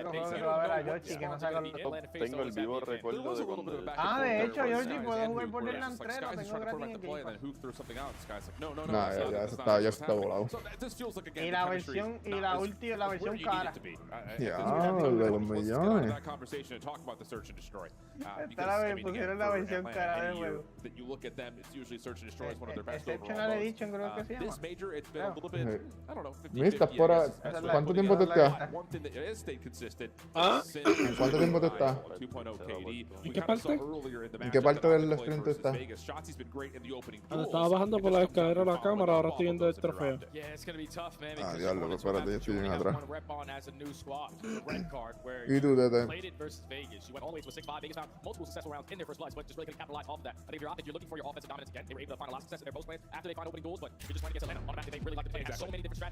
otro juego que va a ver a Yoshi que no saca los... Tengo el vivo recuerdo de cuando... Ah, de hecho, Yoshi, puedo jugar Borderlands 3, lo tengo gratis en Game Pass. Nah, ya está volado. Y la versión, la versión cara. Ya, de los millones. Pusieron la versión cara del juego. Exceptional Edition creo que se llama. Mista, ¿cuánto tiempo te estás? ¿Ah? ¿En cuánto tiempo te estás? ¿En qué parte? ¿En qué parte del stream te estás? Cuando estaba bajando por la escalera de la cámara, ahora estoy viendo el trofeo. Ah, diablo, espérate, yo estoy bien atrás. ¿Y tú, Tete?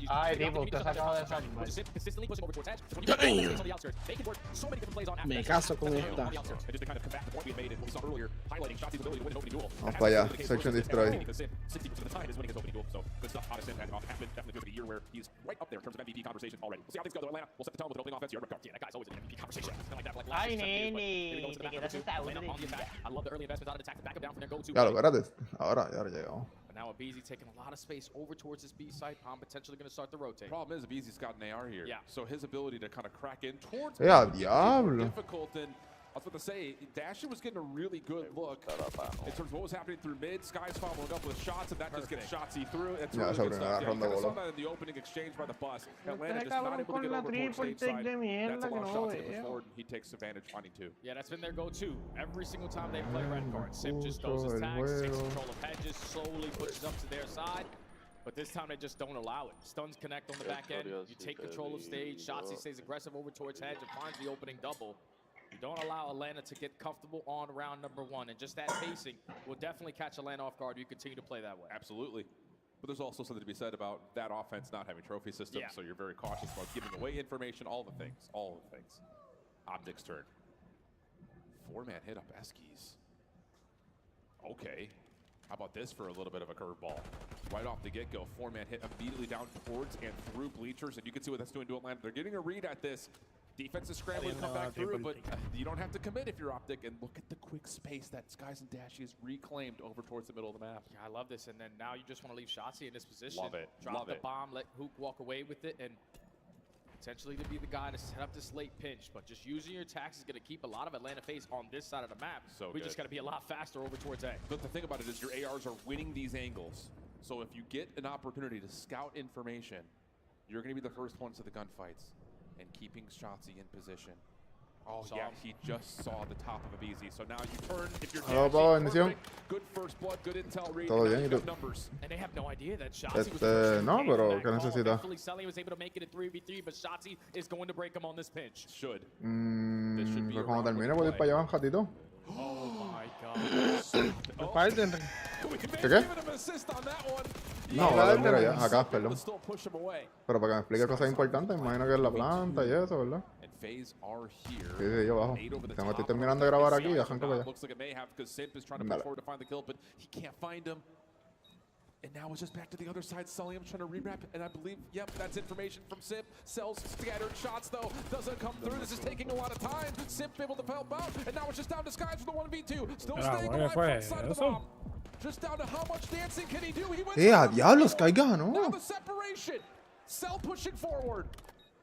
Ay, tipo, usted se acaba de salir. Me caso con esta. Vamos para allá, Search and Destroy. Ay, nene, te quedaste saúde. Claro, espérate. Ahora llegamos. Now Abizi taking a lot of space over towards his B site. Palm potentially going to start the rotate. Problem is Abizi's got an AR here. Yeah. So his ability to kind of crack in towards diablo. difficult. And I was about to say, Dashy was getting a really good look in terms of what was happening through mid. Sky's following up with shots, and that just gets shotsy through. It's really good stuff. Yeah, we saw that in the opening exchange by the bus. Atlanta just not able to get over towards stage side. That's a lot of shots in forward, and he takes advantage finding two. Yeah, that's been their go-to. Every single time they play red card. Sim just throws his tags, takes control of hedges, slowly pushes up to their side. But this time they just don't allow it. Stuns connect on the back end. You take control of stage. Shotsy stays aggressive over towards hedge and finds the opening double. You don't allow Atlanta to get comfortable on round number one, and just that pacing will definitely catch Atlanta off guard. You continue to play that way. Absolutely. But there's also something to be said about that offense not having trophy systems, so you're very cautious about giving away information, all the things. Optic's turn. Four-man hit up Eskies. Okay. How about this for a little bit of a curveball? Right off the get-go, four-man hit immediately down towards and through bleachers, and you can see what that's doing to Atlanta. They're getting a read at this. Defense is scrambling to come back through, but you don't have to commit if you're Optic. And look at the quick space that Skies and Dashy has reclaimed over towards the middle of the map. Yeah, I love this. And then now you just want to leave Shotzzy in this position. Love it. Drop the bomb, let Hook walk away with it, and potentially to be the guy to set up this late pinch. But just using your attacks is going to keep a lot of Atlanta face on this side of the map. So we just got to be a lot faster over towards A. But the thing about it is your ARs are winning these angles. So if you get an opportunity to scout information, you're going to be the first ones to the gunfights. And keeping Shotzzy in position. Oh, yeah, he just saw the top of Abizi. So now you turn, if you're good first blood, good intel read, numbers. And they have no idea that Shotzzy was no, pero ¿qué necesita? Sully was able to make it a 3v3, but Shotzzy is going to break him on this pinch. Should. Pues cuando termine puedo ir para allá un ratito. Oh my god. ¿Qué? No, mira ya, acá, perdón. Pero para que me explique cosas importantes, imagino que es la planta y eso, ¿verdad? Sí, yo bajo. Estoy terminando de grabar aquí y dejan que vaya. And now it's just back to the other side. Sully, I'm trying to rewrap, and I believe, yep, that's information from Simp. Sells scattered shots, though. Doesn't come through. This is taking a lot of time. Simp able to help out, and now it's just down to Skies for the 1v2. Still staying alive from side of the bomb. Just down to how much dancing can he do. He wins. Diablo, Sky ganó. Now the separation. Cell pushing forward.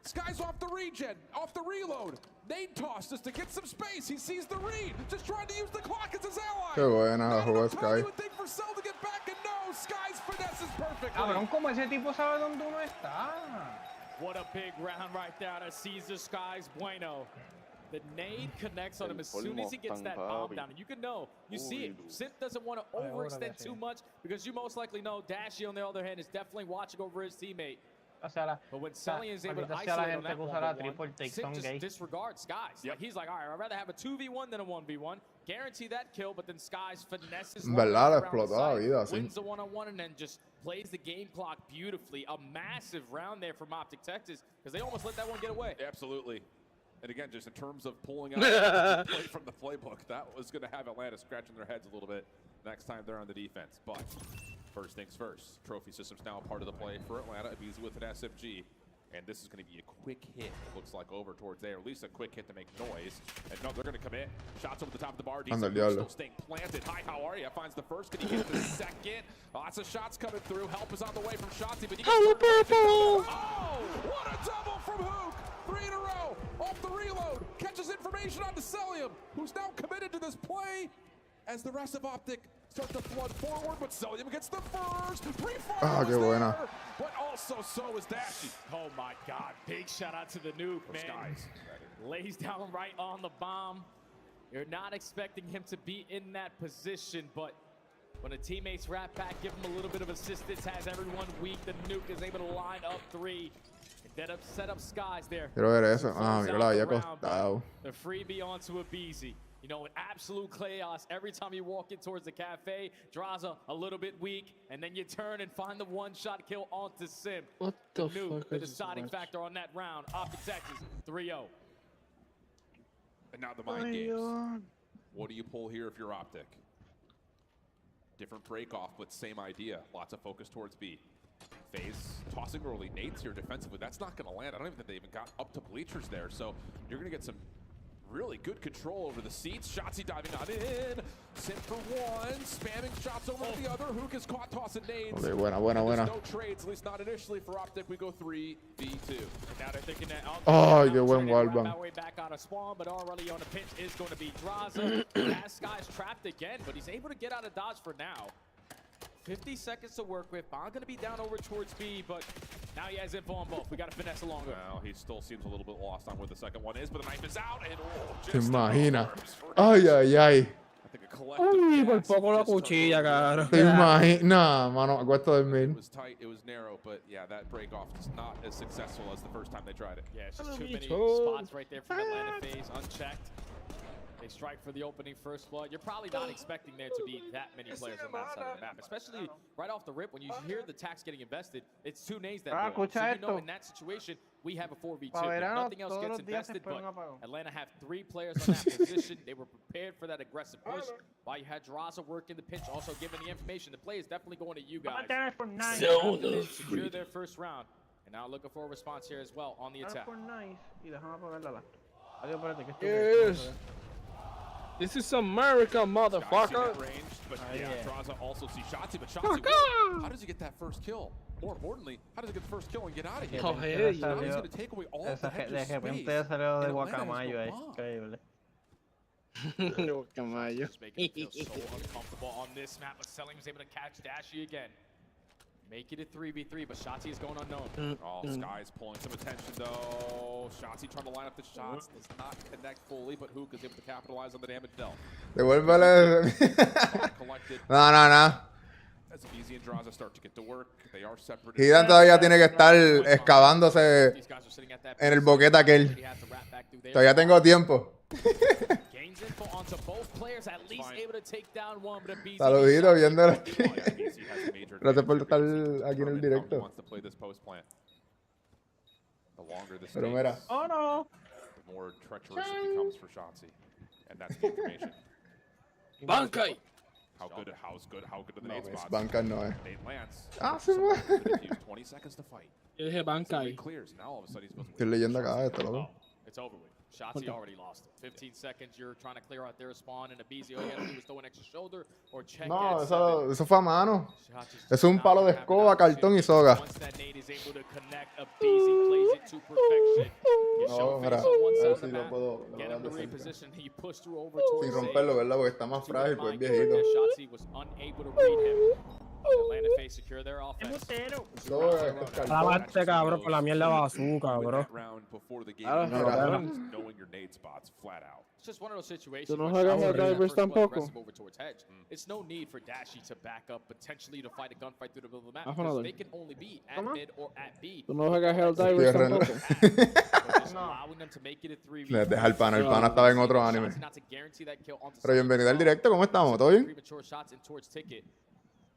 Skies off the regen, off the reload. Nade toss just to get some space. He sees the read, just trying to use the clock as his ally. Qué buena jugó Sky. You would think for Cell to get back, and no, Sky's finesses perfectly. Cabrón, como ese tipo sabe dónde uno está. What a big round right there to Caesar Skies Bueno. The nade connects on him as soon as he gets that bomb down. And you can know, you see it. Simp doesn't want to overextend too much because you most likely know Dashy, on the other hand, is definitely watching over his teammate. But when Sully is able to isolate on that one, Simp just disregards Skies. Like, he's like, all right, I'd rather have a 2v1 than a 1v1. Guarantee that kill, but then Skies finesses wins the one-on-one and then just plays the game clock beautifully. A massive round there from Optic Texas because they almost let that one get away. Absolutely. And again, just in terms of pulling out play from the playbook, that was going to have Atlanta scratching their heads a little bit next time they're on the defense. But first things first, trophy system's now a part of the play for Atlanta. Abizi with an SMG. And this is going to be a quick hit, it looks like, over towards there. At least a quick hit to make noise. And no, they're going to commit. Shots over the top of the bar. Anda el Still diablo. staying planted. Hi, how are you? Finds the first. Can he get the second? Lots of shots coming through. Help is on the way from Shotzi, but he gets oh, what a double from Hook! 3 in a row. Off the reload. Catches information on Decelium, who's now committed to this play as the rest of Optic start to flood forward, but Celium gets the first. Ah, qué buena. But also so is Dashy. Oh my God, big shout out to the nuke, man. Lays down right on the bomb. You're not expecting him to be in that position, but when a teammate's wrap back, give him a little bit of assistance, has everyone weak. The nuke is able to line up 3. Set up skies there. Quiero ver eso. Ah, mira, la había costado. The freebie onto a BZ. You know, absolute chaos every time you walk in towards the cafe. Draza a little bit weak, and then you turn and find the one-shot kill onto Sim. What the Nuke, fuck the is this deciding match? factor on that round. Optic Texas, 3-0. And now the mind games. What do you pull here if you're Optic? Different break off, but same idea. Lots of focus towards B. FaZe tossing early nades here defensively. That's not going to land. I don't even think they even got up to bleachers there. So you're going to get some really good control over the seats. Shotzi diving on in. Sim for 1. Spamming shots over to the other. Hook is caught tossing nades. Ole, buena, buena, buena. No trades, at least not initially for Optic. We go 3v2. Now they're thinking that Ay, qué buen wallbang. Our way back out of spawn, but already on the pinch is going to be Draza. That guy's trapped again, but he's able to get out of dodge for now. 50 seconds to work with. Bond going to be down over towards B, but now he has info on both. We got to finesse along with. Well, he still seems a little bit lost on where the second one is, but the knife is out, and Te just imaginas. Ay, ay, ay. I think a collective Uy, por gasp poco la just took cuchilla, over. cara. Te imaginas. Nah, mano, me acuesto It dormir. was tight, it was narrow, but yeah, that break off is not as successful as the first time they tried it. Yeah, it's just too many Oh. spots right there from Atlanta FaZe, unchecked. They strike for the opening first blood. You're probably not expecting there to be that many players on that side of the map, especially right off the rip. When you hear the tax getting invested, it's 2 nades that go. So you know in that situation, we have a 4v2. Pa' verano, Nothing else todos gets los días se invested, pone un but apagón. Atlanta have 3 players on that position. They were prepared for that aggressive push. While you had Draza working the pinch, also giving the information. The play is definitely going to you guys. For 9. They secure their first round. And now looking for a response here as well on the attack. For 9. Y dejamos apagar la lata. Adiós, espérate, que esto Yes. This is America, Guys see motherfucker. that range, but yeah, yeah. Draza also see Shotzi, but Shotzi, how does he get that first kill? More importantly, how does he get the first kill and get out of here? Oh, hey. Now he's going to take away all of the De Hector's space. repente salió de And Atlanta has no guacamayo, bomb. increíble. Camayo. Just making it feel so uncomfortable on this map, but Selling was able to catch Dashy again. Make it a 3v3, but Shotzi is going unknown. Oh, Sky's pulling some attention though. Shotzi trying to line up the shots, does not connect fully, but Hook is able to capitalize on the damage dealt. Devuélvele. Collected No, no, no. as Easy and Draza start to get to work. They are separate. Hidan todavía tiene que estar excavándose These guys are sitting at that en el base. boquete aquel. He has to wrap back through there. Todavía tengo tiempo. Gains info onto both players, at least Fine. able to take down one, but a BZ Saludito, viendo los Easy has a major Gracias por advantage estar here. aquí en el Determine how he directo. wants to play this post plant. The longer this Pero takes, mira. Oh no. the more treacherous it becomes for Shotzi. And that's the information. Bankai. How good are the No, nade mis spots? bancas no es. Nade lands. Ah, sí, Someone ma. could have used 20 seconds to fight. Yo dije So Bankai. it clears. Now all of a sudden he's supposed to Estoy leyendo acá esto, loco. It's over with. Shotzi already lost it. 15 seconds, you're trying to clear out their spawn, and a BZ, all you gotta do is throw an extra shoulder or check No, at eso fue a mano. Shotzi's Es un just palo not de having escoba, an cartón y opportunity. soga. Once that nade is able to connect, a BZ plays it to perfection. You No, show mira, face on one a side ver of the si lo map, puedo get him to lograr de cerca. reposition, he pushed through over towards Sin romperlo, ¿verdad? Porque está más frágil, pues es viejito. Shotzi was unable to read him. Atlanta FaZe secure their offense. Soga, esto es cartón. Alábate, cabrón, por la mierda de bazooka, Win bro. that round before the game Ah, begins, cabrón. knowing your nade spots flat out. It's just one of those situations. Tú no when juegas Shotzi a gets that divers first blood tampoco. aggressive over towards Hedge. It's no need for Dashy to back up, potentially to fight a gunfight through the middle of the map, Ah, because joder. they can only be at mid or at B. Tú no juegas Helldivers Ciérrenlo. tampoco. Just allowing them to make it a 3v3. Les deja el pana estaba en otro anime. Not to guarantee that kill onto Pero bienvenido al Selling. directo, ¿cómo estamos? ¿Todo bien? Premature shots in towards Ticket.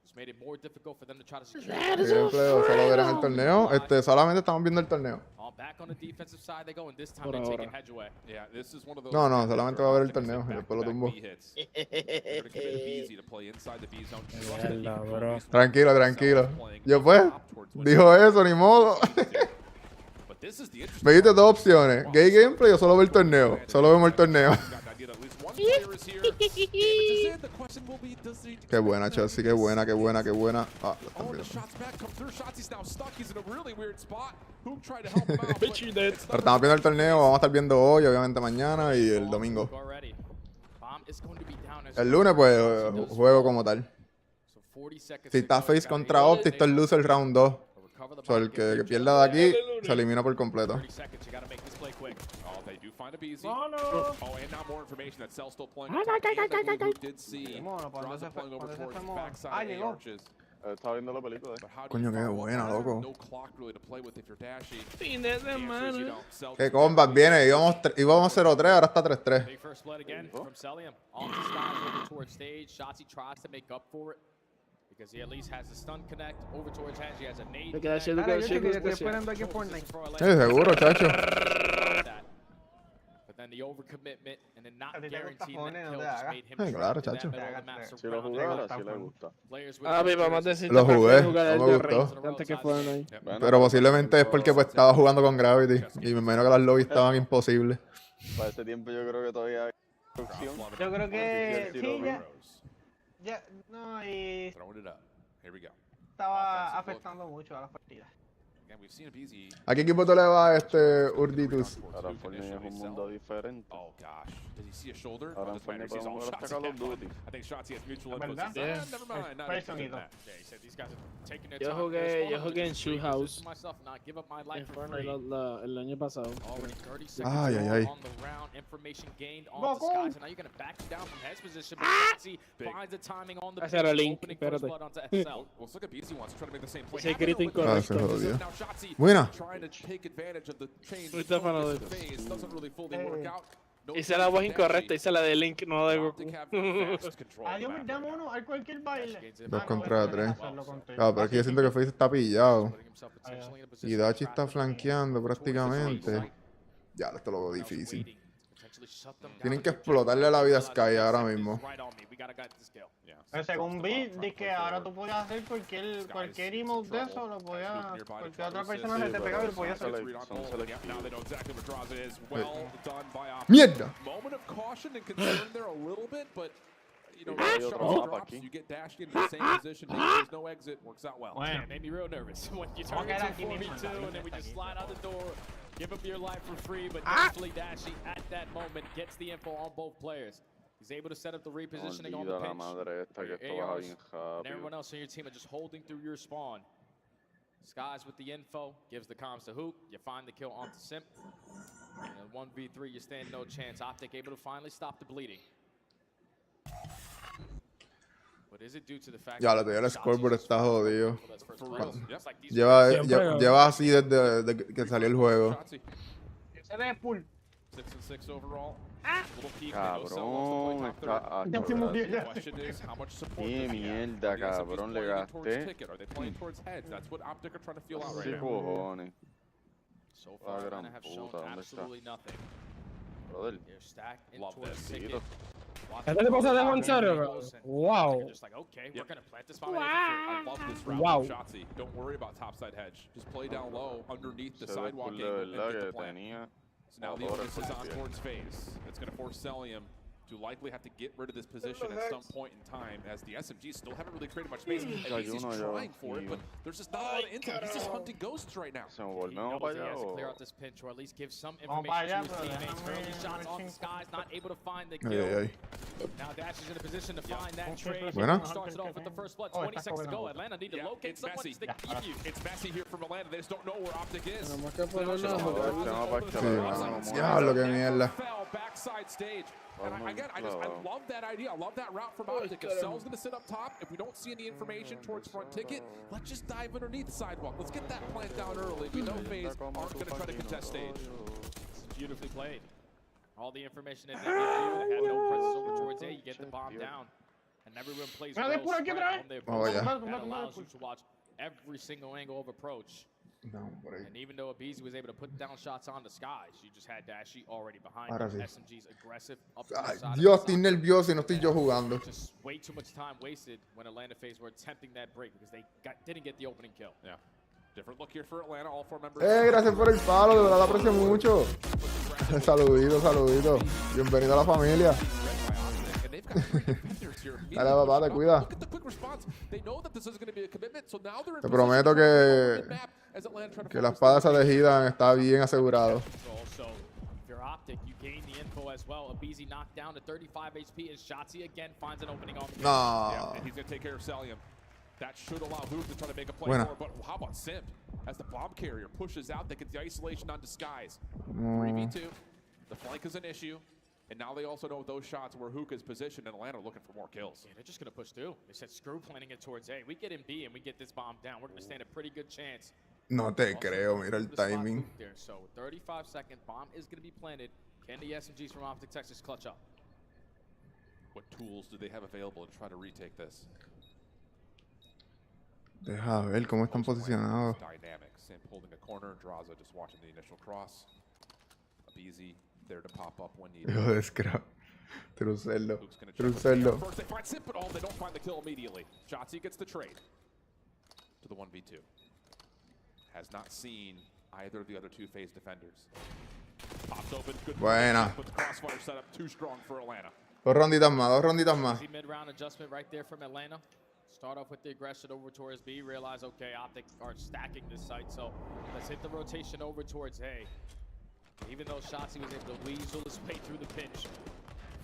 It's made it more difficult for them to try to secure. Siempre solo verán el torneo. Solamente estamos viendo el torneo. All back on the defensive side they go, and this time Por they're taking ahora. Hedge away. Yeah, this is one of those. No, no, games solamente where va a ver el Optic is torneo, in y después lo back-to-back tumbo. B hits. They're gonna commit easy to play inside the B zone. Trust that he Mierda, can bro. always Tranquilo, play tranquilo. playing Yo pues, top towards what dijo he eso, ni modo. needs to do. But But this is the interesting Me diste dos opciones. Gay gameplay o solo ver el torneo. Solo vemos el torneo. Qué buena, Chelsea. Qué buena, qué buena, qué buena. Ah, lo están viendo. Pero estamos viendo el torneo. Vamos a estar viendo hoy, obviamente mañana y el domingo. El lunes, pues, juego como tal. Si está face contra Opti, esto es loser round 2. O sea, el que pierda de aquí se elimina por completo. Estaba viendo la película. Coño, qué buena, loco. Fin de semana. Qué combat viene. Íbamos 0-3, ahora está 3-3. Because he at least has the stun connect over towards Hedge. He has a nade. Me quedé haciendo Dale, yo que estoy esperando aquí en Fortnite. Seguro, chacho. But then the overcommitment and then not A ti te gusta guaranteeing that Fortnite, kill no te just hagas. made him Ay, trapped claro, in that chacho. middle of the map, Si lo surrounded jugara, by si le gusta. players with Ah, mi mamá jerseys. decía Lo jugué, jugar no el me de gustó. Rey antes que fueran ahí. Pero posiblemente es porque pues estaba jugando con Gravity. Y me imagino que las lobbies estaban imposibles. Para ese tiempo yo creo que todavía hay opción. Yo creo que Sí, sí, lo ya, no, y Throwing it up. Here we go. estaba afectando mucho a las partidas. Again, we've seen a Beezy. ¿A qué equipo tú le vas a este Urditus? Ahora Fortnite es un mundo diferente. Oh gosh. Does he see a shoulder? Ahora Oh, en this man Fortnite sees all podemos shots sacar he los can. duty. I think Shotzi has mutual ¿Verdad? inputs. Yeah. Never mind. Not Fue interested in sonido. that. Yeah, he said these guys are taking their Yo time. jugué- They're yo small jugué en enough to Shoe House. position myself, not give up my life En for Fortnite free. el año pasado. Already 30 seconds Ay, ay, ay. on the round. Information gained on Goku. the skies. And now you're going to back him down from Hedge position. But Shotzi finds the timing on the Ese era pitch, Link, opening first espérate. blood onto SL. Well, let's look at Beezy wants to try to make the same play. Ese grito Ah, se incorrecto. jodió. Now Shotzi Buena. trying to take advantage of the change Muy tafano de phase. Doesn't really fully work out. No Hice la voz chance incorrecta, Dashy. hice la de Link, no de Goku. Optic have fast control of the Adiós, map dame right uno al cualquier baile. 2 contra 3. Hacerlo contigo. Claro, pero es que yo siento que Face está pillado. Putting himself potentially in a Y position Dachi to está trap flanqueando towards the prácticamente. side. Ya, esto lo veo Now difícil. waiting. Potentially shut them down Tienen que with their explotarle la vida a jump. Sky ahora mismo. Right on me. We gotta get this kill. Yeah. Pero según vi, di que ahora tú podías hacer cualquier emote de eso, lo podías, cualquier otra persona se te pegaba y lo podías hacer. Now they know exactly what draws it is. Well done by Optic. ¡Mierda! Moment of caution and concern there a little bit, but you know, Hay shot otro mapa drops, aquí. you get Dashy into the same position, makes sure there's no exit, works out well. Bueno, Yeah, made me real nervous when you turn Okay, into aquí mismo, 4v2 aquí and then we mismo, just aquí slide out the door, give him your life for free, but Ah. naturally Dashy at that moment gets the info on both players. He's able to set up the repositioning on the Olvida la pitch. madre esta que Your esto baja ARs bien and everyone rápido. else on your team are just holding through your spawn. Skies with the info, gives the comms to Hoop, you find the kill onto Simp. And in 1v3, you stand no chance. Optic able to finally stop the bleeding. But is it due to the fact Ya, that lo tenía el Shotzi's scoreboard just está jodido. that's first For blood? real. Yep. It's like these Lleva así desde que salió el juego. Shotzi, ese de full. 6-6 overall. Little peek, they know Cabrón, Cell wants to play top está. Ya se murió third. ya. The question is, how much support Qué does he have? mierda, Are the SMGs cabrón, le playing towards gasté. ticket? Are they playing towards heads? That's what Optic are trying to feel out right Sí, now. cojones. So far, gran Atlanta have shown puta, ¿dónde está? absolutely nothing. Brother, They're stacked in Love towards this. ticket. Tito. ¿Este te pasa de avanzar, bro? Wow. They're just like, okay, we're gonna plant this bomb. I love this route Wow. from Shotzi. Don't worry about topside hedge. Just play down low underneath the Se ve sidewalk cool de angle and verdad get the que plant. tenía. So now the Ahora onus is on cualquier. towards phase. It's going to force Celium to likely have to get rid of this position at some point in time, as the SMGs still haven't really created much space. And he's uno yo, trying for it, but there's just not a lot of intel. He's just hunting ghosts right now. Se me He volvemos knows para he allá has to clear o. out this pinch, or at least give some Vamos information para to allá, his pero teammates. déjame Early shots off the ver skies, not able to find the Ay, kill. ay, ay. Now Dash is in a position to find that trade. Buena. Starts it off with the first blood. Oh, 20 está seconds to go. cobrando. Atlanta need to Yeah, locate it's someone messy. to give you. It's messy here from Atlanta. They just don't know where Optic is. Tenemos que So now it's ponernos just a all jugar. over the Vamos top of the para field. allá, Outside vamos. skies. Diablo, qué mierda. Fell backside stage. And Vamos, again, I claro. love that idea. I love that route from Optic. If Cell's going to sit up top, if we don't see any information towards front ticket, let's just dive underneath the sidewalk. Let's get that plant down early. We know FaZe aren't going to try to contest stage. Beautifully played. All the information that they give you, they had no presence over towards A. You get the bomb down, and everyone plays Mira, well de por aquí spread otra vez. on their Vamos allá. position. That allows you to watch every single angle of approach. No, por ahí. And even though Abizi was able to put down shots on the skies, you just had Dashy already behind Ahora him. sí. SMG's aggressive up to the Ay, side of Dios, the estoy side. nervioso y no estoy yo jugando. Just way too much time wasted when Atlanta FaZe were attempting that break because they didn't get the opening kill. Yeah. Different look here for Atlanta, all 4 members. Gracias por el palo, de verdad lo aprecio mucho. Saludito, saludito. Bienvenido a la familia. Dale, papá, te cuida. Te prometo que la espada esa de Hidan está bien asegurado. No. That should allow Hook to try to make a play Buena. for it, but how about Simp? As the bomb carrier pushes out, they get the isolation on Disguise. 3v2, the flank is an issue, and now they also know those shots where Hook is positioned, and Atlanta looking for more kills. Yeah, they're just going to push through. They said screw planting it towards A. We get in B and we get this bomb down. We're going to stand a pretty good chance. No te creo, mira el timing. There. So 35 seconds, bomb is going to be planted. Can the SMGs from Optic Texas clutch up? What tools do they have available to try to retake this? Deja ver cómo están posicionados. Dynamic. Simp holding a corner. Draza just watching the initial cross. Easy there to pop up when needed. Hijo de scrap. Trucello. First they find Simp, but they don't find the kill immediately. Shotzzy gets the trade to the 1v2. Has not seen either of the other 2 phase defenders. Pops open. Good. Buena. But the crossfire setup too strong for Atlanta. Dos ronditas más, dos ronditas más. Mid-round adjustment right there from Atlanta. Start off with the aggression over towards B. Realize, okay, Optic are stacking this site, so let's hit the rotation over towards A. Even though Shotzzy was able to weasel his way through the pinch,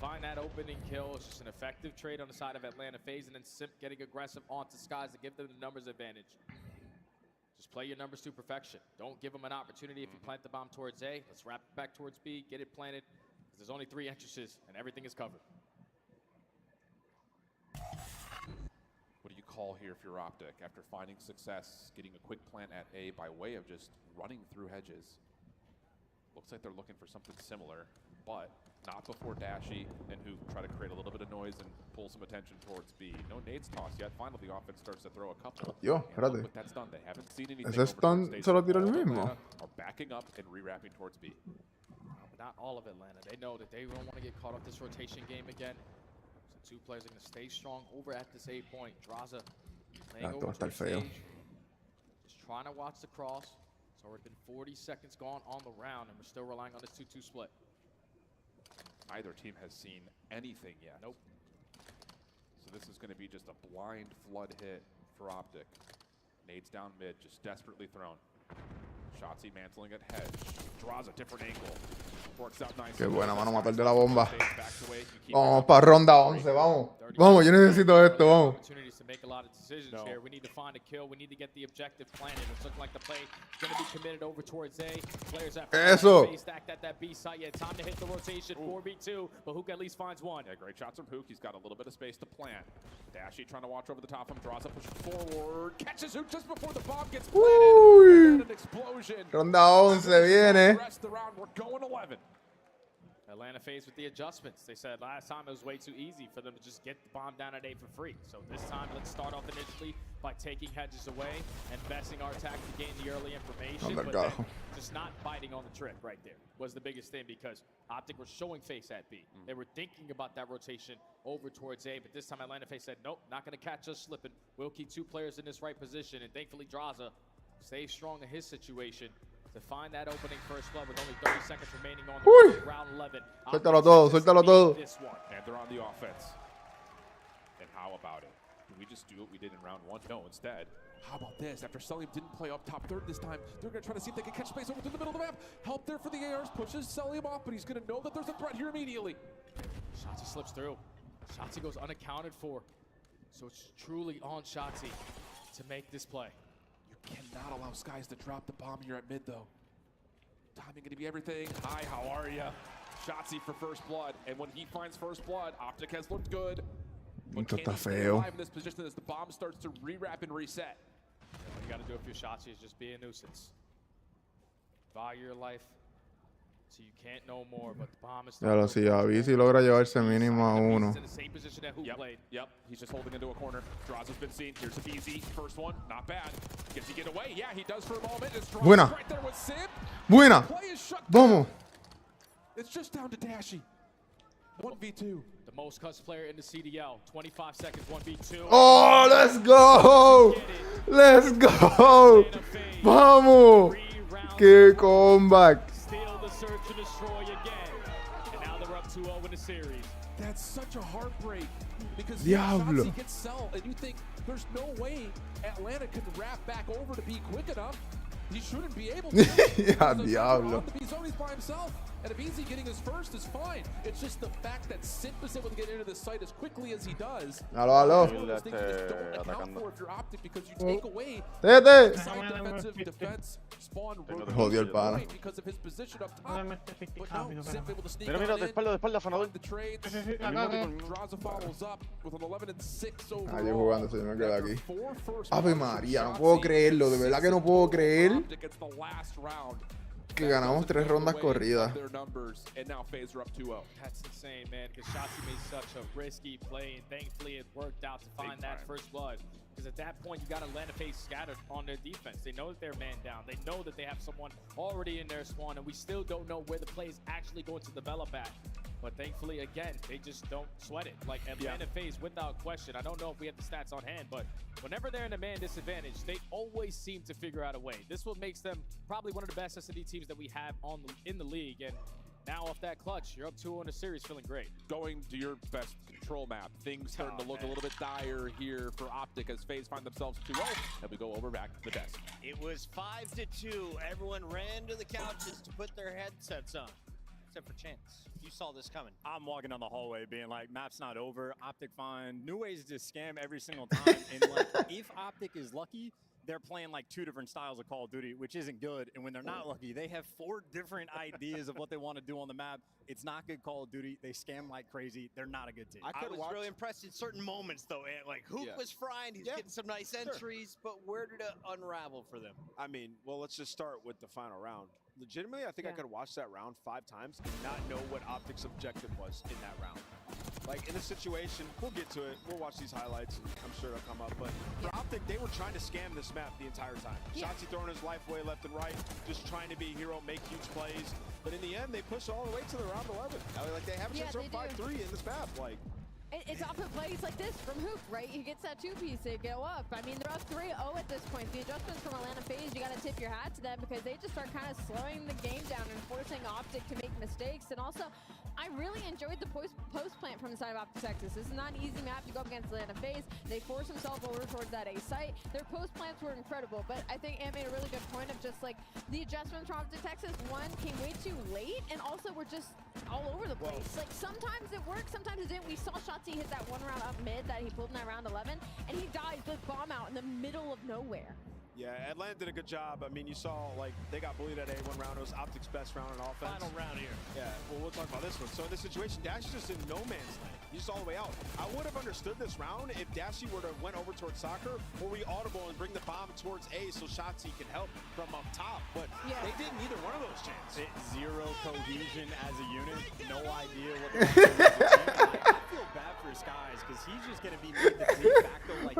find that opening kill. It's just an effective trade on the side of Atlanta phase, and then Simp getting aggressive onto Skies to give them the numbers advantage. Just play your numbers to perfection. Don't give them an opportunity if you plant the bomb towards A. Let's wrap it back towards B, get it planted. There's only 3 entrances, and everything is covered. What do you call here if you're Optic after finding success, getting a quick plant at A by way of just running through hedges? Looks like they're looking for something similar, but not before Dashy and who try to create a little bit of noise and pull some attention towards B. No nades toss yet. Finally, the offense starts to throw a couple. Yo, espérate. But that's done. They haven't seen anything. Ese stun se lo tiró el mismo. Are backing up and re-wrapping towards B. But not all of Atlanta. They know that they don't want to get caught up this rotation game again. So 2 players are going to stay strong over at this A point. Draza laying over to the stage. Just trying to watch the cross. It's already been 40 seconds gone on the round, and we're still relying on this 2-2 split. Neither team has seen anything yet. Nope. So this is going to be just a blind flood hit for Optic. Nades down mid, just desperately thrown. Shotzzy mantling at hedge. Draws a different angle. Works out nice. Qué buena mano matar de la bomba. Vamos para ronda 11, vamos. Vamos, yo necesito esto, vamos. Opportunities to make a lot of decisions here. We need to find a kill. We need to get the objective planted. It's looking like the play is going to be committed over towards A. Players have stacked at that B site. Yeah, time to hit the rotation. 4v2, but Hook at least finds one. Yeah, great shots from Hook. He's got a little bit of space to plant. Dashy trying to watch over the top of him. Draws up, pushing forward. Catches Hook just before the bomb gets planted. And an explosion. Ronda 11 viene. Rest of the round, we're going 11. Atlanta faced with the adjustments. They said last time it was way too easy for them to just get the bomb down at A for free. So this time, let's start off initially by taking hedges away and investing our attack to gain the early information. But then just not biting on the trick right there was the biggest thing, because Optic were showing face at B. They were thinking about that rotation over towards A, but this time Atlanta face said, nope, not going to catch us slipping. We'll keep 2 players in this right position, and thankfully Draza stays strong in his situation to find that opening first blood with only 30 seconds remaining on the round 11. Suéltalo todo, suéltalo todo. And they're on the offense. And how about it? Do we just do what we did in round 1? No, instead. How about this? After Selim didn't play up top third this time, they're going to try to see if they can catch space over through the middle of the map. Help there for the ARs, pushes Selim off, but he's going to know that there's a threat here immediately. Shotzzy slips through. Shotzzy goes unaccounted for. So it's truly on Shotzzy to make this play. Cannot allow Skies to drop the bomb here at mid, though. Timing going to be everything. Hi, how are ya? Shotzzy for first blood, and when he finds first blood, Optic has looked good. But can he stay alive in this position as the bomb starts to re-wrap and reset? What you got to do if you're Shotzzy is just be a nuisance. Value your life so you can't know more, but the bomb is... Ya lo si Avicii logra llevarse mínimo a 1. Yep, he's just holding into a corner. Draws has been seen. Here's a BZ. First one, not bad. Gets to get away. Yeah, he does for a moment. Buena. Right there with Simp. Buena. Vamos. It's just down to Dashy. 1v2. The most cussed player in the CDL. 25 seconds, 1v2. Oh, let's go. Let's go. Vamos. Qué comeback. Steal the search and destroy again. And now they're up 2-0 in the series. That's such a heartbreak because Diablo. Shotzzy gets sell, and you think there's no way Atlanta could wrap back over to be quick enough. He shouldn't be able to. Yeah, Diablo. He's always by himself. And if Easy getting his first is fine. It's just the fact that Simp is able to get into the site as quickly as he does. Aló, aló. It's one of those things you just don't account for if you're Optic because you take away Tete. side defensive defense spawn Jodió el pana. because of his position up top. But no, Simp able to sneak Mira, mira, on de in, espalda, fanador. find the trades. Draws the follows up with an 11-6 overall. Ah, yo jugando, se me queda aquí. 4 first Ave rounds María, no for puedo Shotzzy, creerlo, de verdad que no puedo creer Optic gets the last round. que ganamos 3 rondas corridas. Their numbers, and now FaZe are up 2-0. That's insane, man, because Shotzzy made such a risky play, and thankfully it worked out to find that first blood. Because at that point, you got Atlanta FaZe scattered on their defense. They know that they're man down. They know that they have someone already in their spawn, and we still don't know where the play is actually going to develop at. But thankfully, again, they just don't sweat it. Like Atlanta FaZe, without question. I don't know if we have the stats on hand, but whenever they're in a man disadvantage, they always seem to figure out a way. This what makes them probably one of the best S&D teams that we have in the league. And now off that clutch, you're up 2-0 in the series, feeling great. Going to your best control map, things starting to look a little bit dire here for Optic as FaZe find themselves 2-0, and we go over back to the desk. It was 5-2. Everyone ran to the couches to put their headsets on. Except for Chance. You saw this coming. I'm walking down the hallway being like, map's not over. Optic find new ways to scam every single time. And like, if Optic is lucky, they're playing like 2 different styles of Call of Duty, which isn't good. And when they're not lucky, they have 4 different ideas of what they want to do on the map. It's not good Call of Duty. They scam like crazy. They're not a good team. I was really impressed in certain moments, though. Like, Hoop was frying. He's getting some nice entries. But where did it unravel for them? I mean, well, let's just start with the final round. Legitimately, I think I could watch that round 5 times and not know what Optic's objective was in that round. Like, in this situation, we'll get to it. We'll watch these highlights, and I'm sure it'll come up. But for Optic, they were trying to scam this map the entire time. Shotzzy throwing his life away left and right, just trying to be a hero, make huge plays. But in the end, they push all the way to the round 11. Like, they have a chance to 5-3 in this map. Like, it's off of plays like this from Hoop, right? He gets that 2-piece, they go up. I mean, they're up 3-0 at this point. The adjustments from Atlanta FaZe, you got to tip your hat to them because they just start kind of slowing the game down and forcing Optic to make mistakes. And also, I really enjoyed the post plant from the side of Optic Texas. This is not an easy map to go up against Atlanta FaZe. They force themselves over towards that A site. Their post plants were incredible, but I think Ant made a really good point of just like the adjustments from Optic Texas. One came way too late, and also we're just all over the place. Like sometimes it worked, sometimes it didn't. We saw Shotzzy hit that 1 round up mid that he pulled in that round 11, and he dies the bomb out in the middle of nowhere. yeah, Atlanta did a good job. I mean, you saw, like, they got bullied at A1 round. It was Optic's best round in offense. Final round here. Yeah, well, we'll talk about this one. So in this situation, Dash is just in no man's land. He's all the way out. I would have understood this round if Dashy were to went over towards soccer, or we audible and bring the bomb towards A so Shotzzy can help from up top. But they didn't either one of those chances. Zero cohesion as a unit. No idea what they're doing. I feel bad for Skies because he's just going to be made the de facto like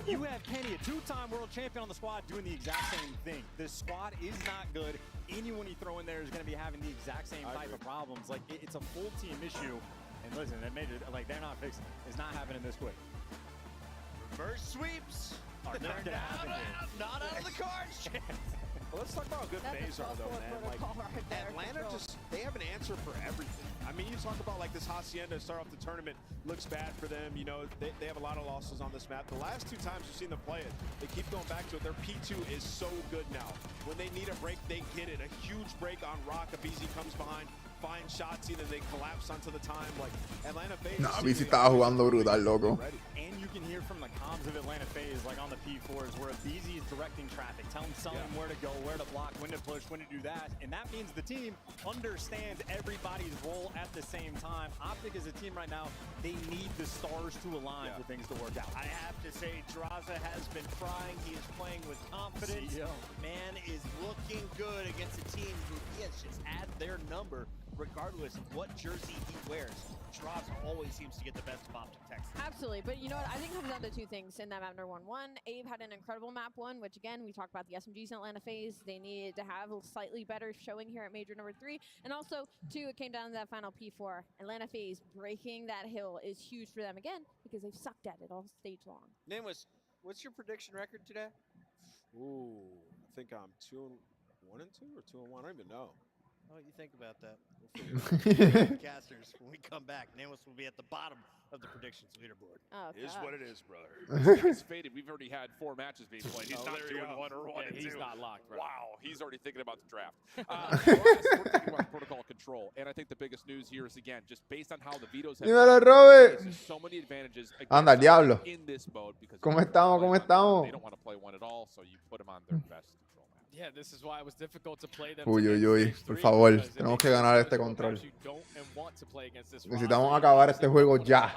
You have Kenny, a 2-time world champion on the squad, doing the exact same thing. This squad is not good. Anyone you throw in there is going to be having the exact same type of problems. Like, it's a full team issue. And listen, they made it, like, they're not fixing it. It's not happening this quick. Reverse sweeps. Are not going to happen here. Not out of the cards. Well, let's talk about how good FaZe are, though, man. Like, Atlanta just, they have an answer for everything. I mean, you talk about, like, this Hacienda to start off the tournament looks bad for them. You know, they have a lot of losses on this map. The last 2 times you've seen them play it, they keep going back to it. Their P2 is so good now. When they need a break, they get it. A huge break on Rock. A BZ comes behind, finds Shotzzy, then they collapse onto the time. Like, Atlanta FaZe. No, BZ estaba jugando brutal, loco. And you can hear from the comms of Atlanta FaZe, like on the P4s, where BZ is directing traffic, telling someone where to go, where to block, when to push, when to do that. And that means the team understands everybody's role at the same time. Optic is a team right now, they need the stars to align for things to work out. I have to say, Draza has been frying. He is playing with confidence. Man is looking good against a team who, has just had their number regardless of what jersey he wears, Draza always seems to get the best of Optic Texas. Absolutely, but you know what? I think it comes down to two things in that map number one. One, Abe had an incredible map one, which again, we talked about the SMGs in Atlanta phase. They needed to have a slightly better showing here at major number 3. And also, two, it came down to that final P4. Atlanta phase breaking that hill is huge for them again because they've sucked at it all stage long. Namos, what's your prediction record today? Ooh, I think I'm 2-1 and 2 or 2-1. I don't even know. Oh, you think about that. We'll figure it out. Casters, when we come back, Namos will be at the bottom of the predictions leaderboard. Oh, It is what it is, brother. This guy's faded. We've already had 4 matches being played. He's not doing 1 or 1 and 2. He's not locked, right? Wow, he's already thinking about the draft. For us, we're thinking about protocol control, and I think the biggest news here is, again, just based on how the vetoes have Dímelo, Robert. there's so many advantages Anda, el diablo. in this mode because ¿Cómo estamos? ¿Cómo estamos? they don't want to play 1 at all, so you put them on their best control map. Yeah, this is why it was difficult to play them. Uy, uy, uy. Por favor, tenemos que ganar este control. Necesitamos acabar este juego ya.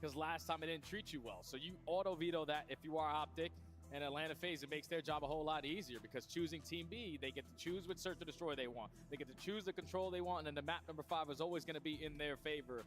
Because last time it didn't treat you well. So you auto veto that if you are Optic and Atlanta phase, it makes their job a whole lot easier because choosing Team B, they get to choose which search to destroy they want. They get to choose the control they want, and then the map number 5 is always going to be in their favor.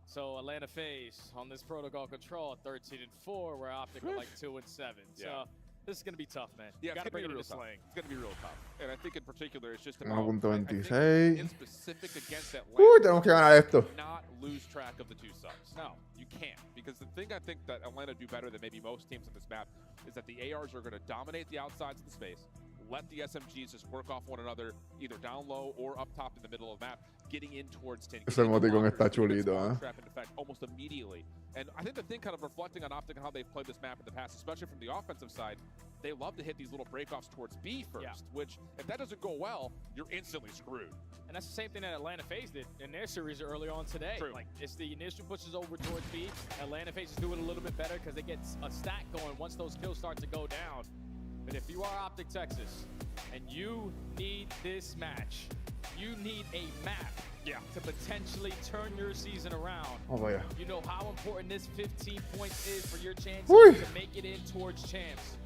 So Atlanta phase on this protocol control, 13-4, where Optic are like 2-7. Yeah. So this is going to be tough, man. Yeah, You got to bring it real into tough. slaying. It's going to be real tough. And I think in particular, it's just about 1.26. in specific against Atlanta. Uy, tenemos que ganar esto. Not lose track of the 2 subs. No, you can't. Because the thing I think that Atlanta do better than maybe most teams on this map is that the ARs are going to dominate the outsides of the space. Let the SMGs just work off one another, either down low or up top in the middle of the map, getting in towards 10. Ese emoticon está chulito, Trap into effect almost immediately. And I think the thing kind of reflecting on Optic and how they've played this map in the past, especially from the offensive side, they love to hit these little breakoffs towards B first, which if that doesn't go well, you're instantly screwed. And that's the same thing that Atlanta phase did in their series early on today. True. Like, it's the initial pushes over towards B. Atlanta phase is doing a little bit better because they get a stack going once those kills start to go down. But if you are Optic Texas and you need this match, you need a map to potentially turn your season around. Oh, vaya. You know how important this 15 points is for your chances Uy. to make it in towards champs.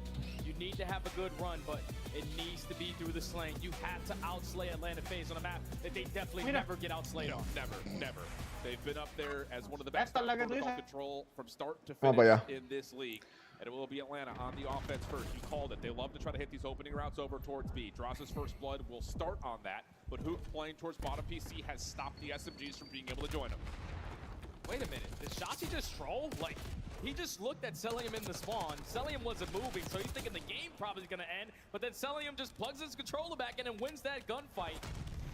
You need to have a good run, but it needs to be through the slaying. You have to outslay Atlanta phase on a map that they definitely never get outslayed on. Never. They've been up there as one of the best protocol control from start to Vamos finish para allá. in this league. And it will be Atlanta on the offense first. You called it. They love to try to hit these opening routes over towards B. Draza's first blood will start on that, but Hoop playing towards bottom PC has stopped the SMGs from being able to join him. Wait a minute, did Shotzi just troll? Like, he just looked at Celium in the spawn. Celium wasn't moving, so he's thinking the game probably is going to end. But then Celium just plugs his controller back in and wins that gunfight.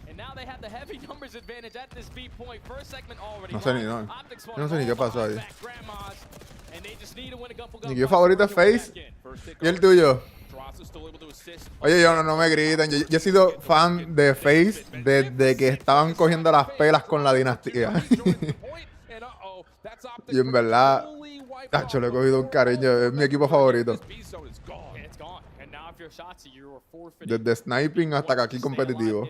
And now they have the heavy numbers advantage at this B point. First segment already. No sé ni won. no. Optics Yo no sé ni qué pasó ahí. back grandmas, and they just need to win a gun for gun Mi equipo fight favorito es to get Face. back in. ¿Y el tuyo? Draza still able to assist. Oye, no me griten. Yo he sido fan de Face desde que estaban cogiendo las pelas con la dinastía. Y en verdad, tacho, le he cogido un cariño. Es mi equipo favorito. Desde sniping hasta aquí competitivo.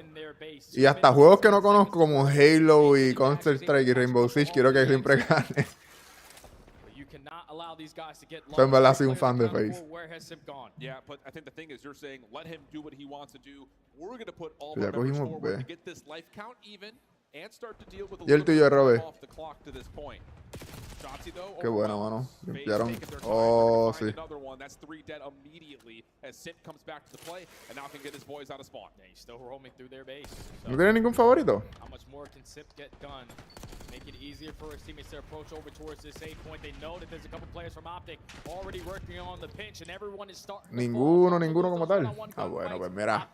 Y hasta juegos que no conozco como Halo y Counter-Strike y Rainbow Six, quiero que siempre gane. Soy en verdad soy un fan de Face. Yeah, but I think the thing is you're saying let him do what he wants to do. We're going to put all Ya our members cogimos forward B. to get this life count even and start to deal with a ¿Y el little tuyo, bit Robert? off the clock to this point. Shotzi, though, Qué buena, overwhelmed. mano. Faze Limpiaron. taking their time. Oh, They're gonna sí. find another one. That's 3 dead immediately as Sip comes back to the play and now can get his boys out of spawn. Yeah, he's still roaming through their base. ¿No tiene ningún favorito? How much more can Sip get done? Make it easier for his teammates to approach over towards this A point. They know that there's a couple players from Optic already working on the pinch, and everyone is starting. Ninguno como tal. Ah, bueno, pues mira.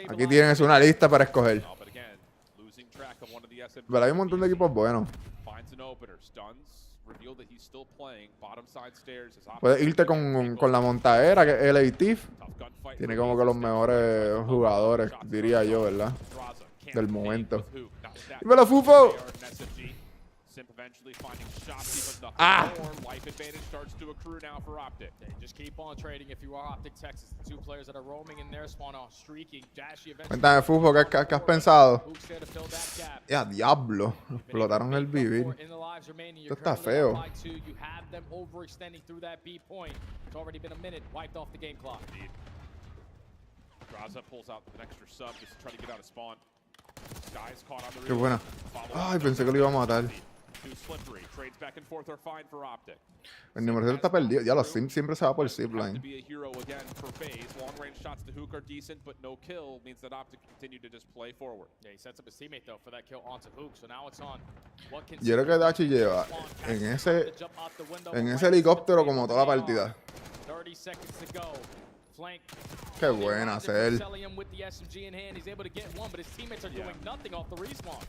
Aquí tienes una lista para escoger. No, but again, losing track of one of the SMGs. Pero hay un montón de equipos buenos. Finds an opener, stuns, reveal that he's still playing. Bottom side stairs is Puedes irte con la montadera, que es el Tiff. Tiene como que los mejores jugadores, diría yo, ¿verdad? Del momento. ¡Dímelo, Fufo! Ah! Life advantage starts to accrue now for Optic. Just keep on trading if you are Optic Texas. The 2 players that are roaming in their spawn are streaking. Dashy eventually. Cuéntame, Fufo, ¿qué has pensado? ¡Ya, diablo! Explotaron el vivir. Esto está feo. You have them overextending through that B point. It's already been a minute. Wiped off the game clock. Draza pulls out an extra sub just to try to get out of spawn. Skies caught on the Qué buena. follow-up. Ay, pensé que lo iba a matar. Too slippery. Trades back and forth are fine for Optic. El número 7 está perdido. Ya, los Sims siempre se va por Has to zipline. be a hero again for FaZe. Long-range shots to Hook are decent, but no kill means that Optic continue to just play forward. Yeah, he sets up his teammate though for that kill onto Hook. So now it's on. What can Yo creo que Dachi lleva en ese helicóptero como toda la partida. 30 seconds to go. Flank. Qué buena hacer. With the SMG in hand, he's able to get one, but his teammates are doing nothing off the respawn.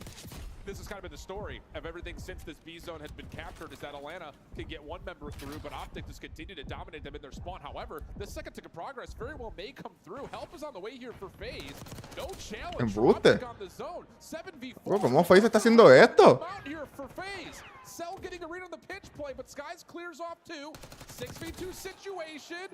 This has kind of been the story of everything since this B zone has been captured, is that Atlanta can get one member through, but Optic just continue to dominate them in their spawn. However, the second tick of progress very well may come through. Help is on the way here for FaZe. No challenge for Optic on the zone. 7v4. ¿Cómo FaZe está haciendo esto? Out here for FaZe. Cell getting a read on the pinch play, but Skies clears off too. 6v2 situation.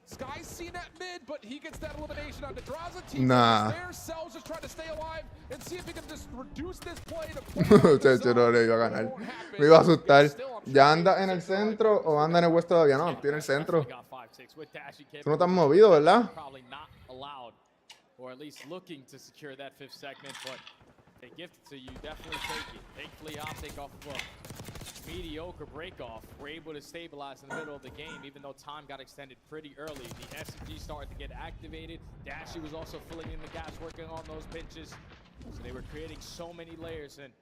Sky's seen at mid, but he gets that elimination on the Draza team. Nah. Cell's just trying to stay alive and see if he can just reduce this play to Muchacho, no le iba a ganar. Me iba a asustar. ¿Ya anda en el centro o anda en el west todavía? No, tiene el centro. Tú no te has movido, ¿verdad? Probably not allowed, or at least looking to secure that 5th segment, but they gift it to you, definitely take it. Thankfully, Optic off of a mediocre break-off, we're able to stabilize in the middle of the game, even though time got extended pretty early. The SMG started to get activated. Dashy was also filling in the gaps, working on those pinches. So they were creating so many layers, and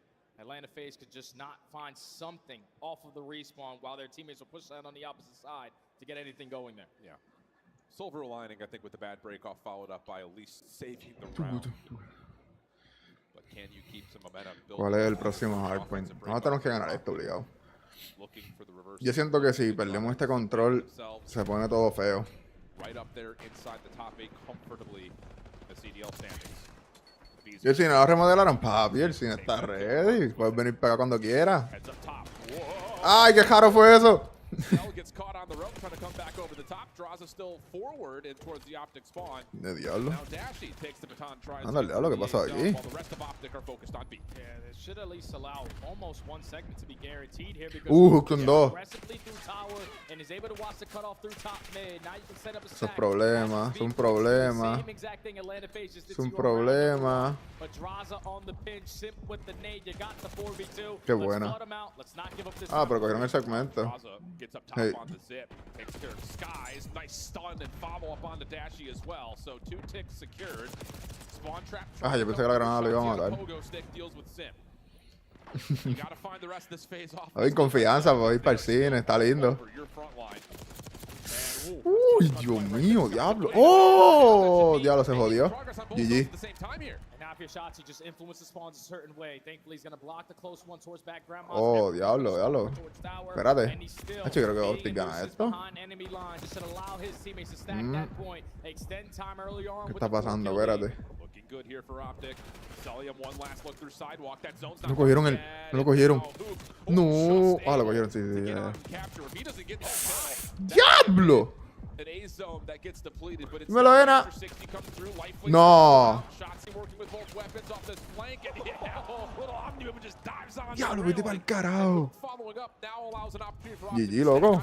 Atlanta FaZe could just not find something off of the respawn while their teammates were pushing out on the opposite side to get anything going there. Yeah. Silver lining, I think, with the bad break-off followed up by at least saving the round. But can you keep some momentum? ¿Cuál es el próximo hardpoint? Vamos a tener que ganar esto obligado. Yo siento que si perdemos este control, se pone todo feo. Y el cine lo remodelaron, papi, el cine está ready. Puedes venir para acá cuando quieras. ¡Ay, qué raro fue eso! De diablo. Anda, el diablo, ¿qué pasó aquí? Hook con 2. Eso es problema, es un problema. Es un problema. Qué buena. Ah, pero cogieron el segmento. Hey. Ah, yo pensé que la granada lo iba a matar. Hay confianza, voy a ir para el cine, está lindo. Uy, Dios mío, diablo. ¡Oh! Diablo, se jodió. GG. Oh, diablo, diablo. Espérate. Yo creo que Optic gana esto. ¿Qué está pasando? Espérate. No cogieron el... No lo cogieron. No. Ah, lo cogieron, sí, sí. ¡Diablo! Me lo era. No. Diablo, vete para el carajo. GG, loco.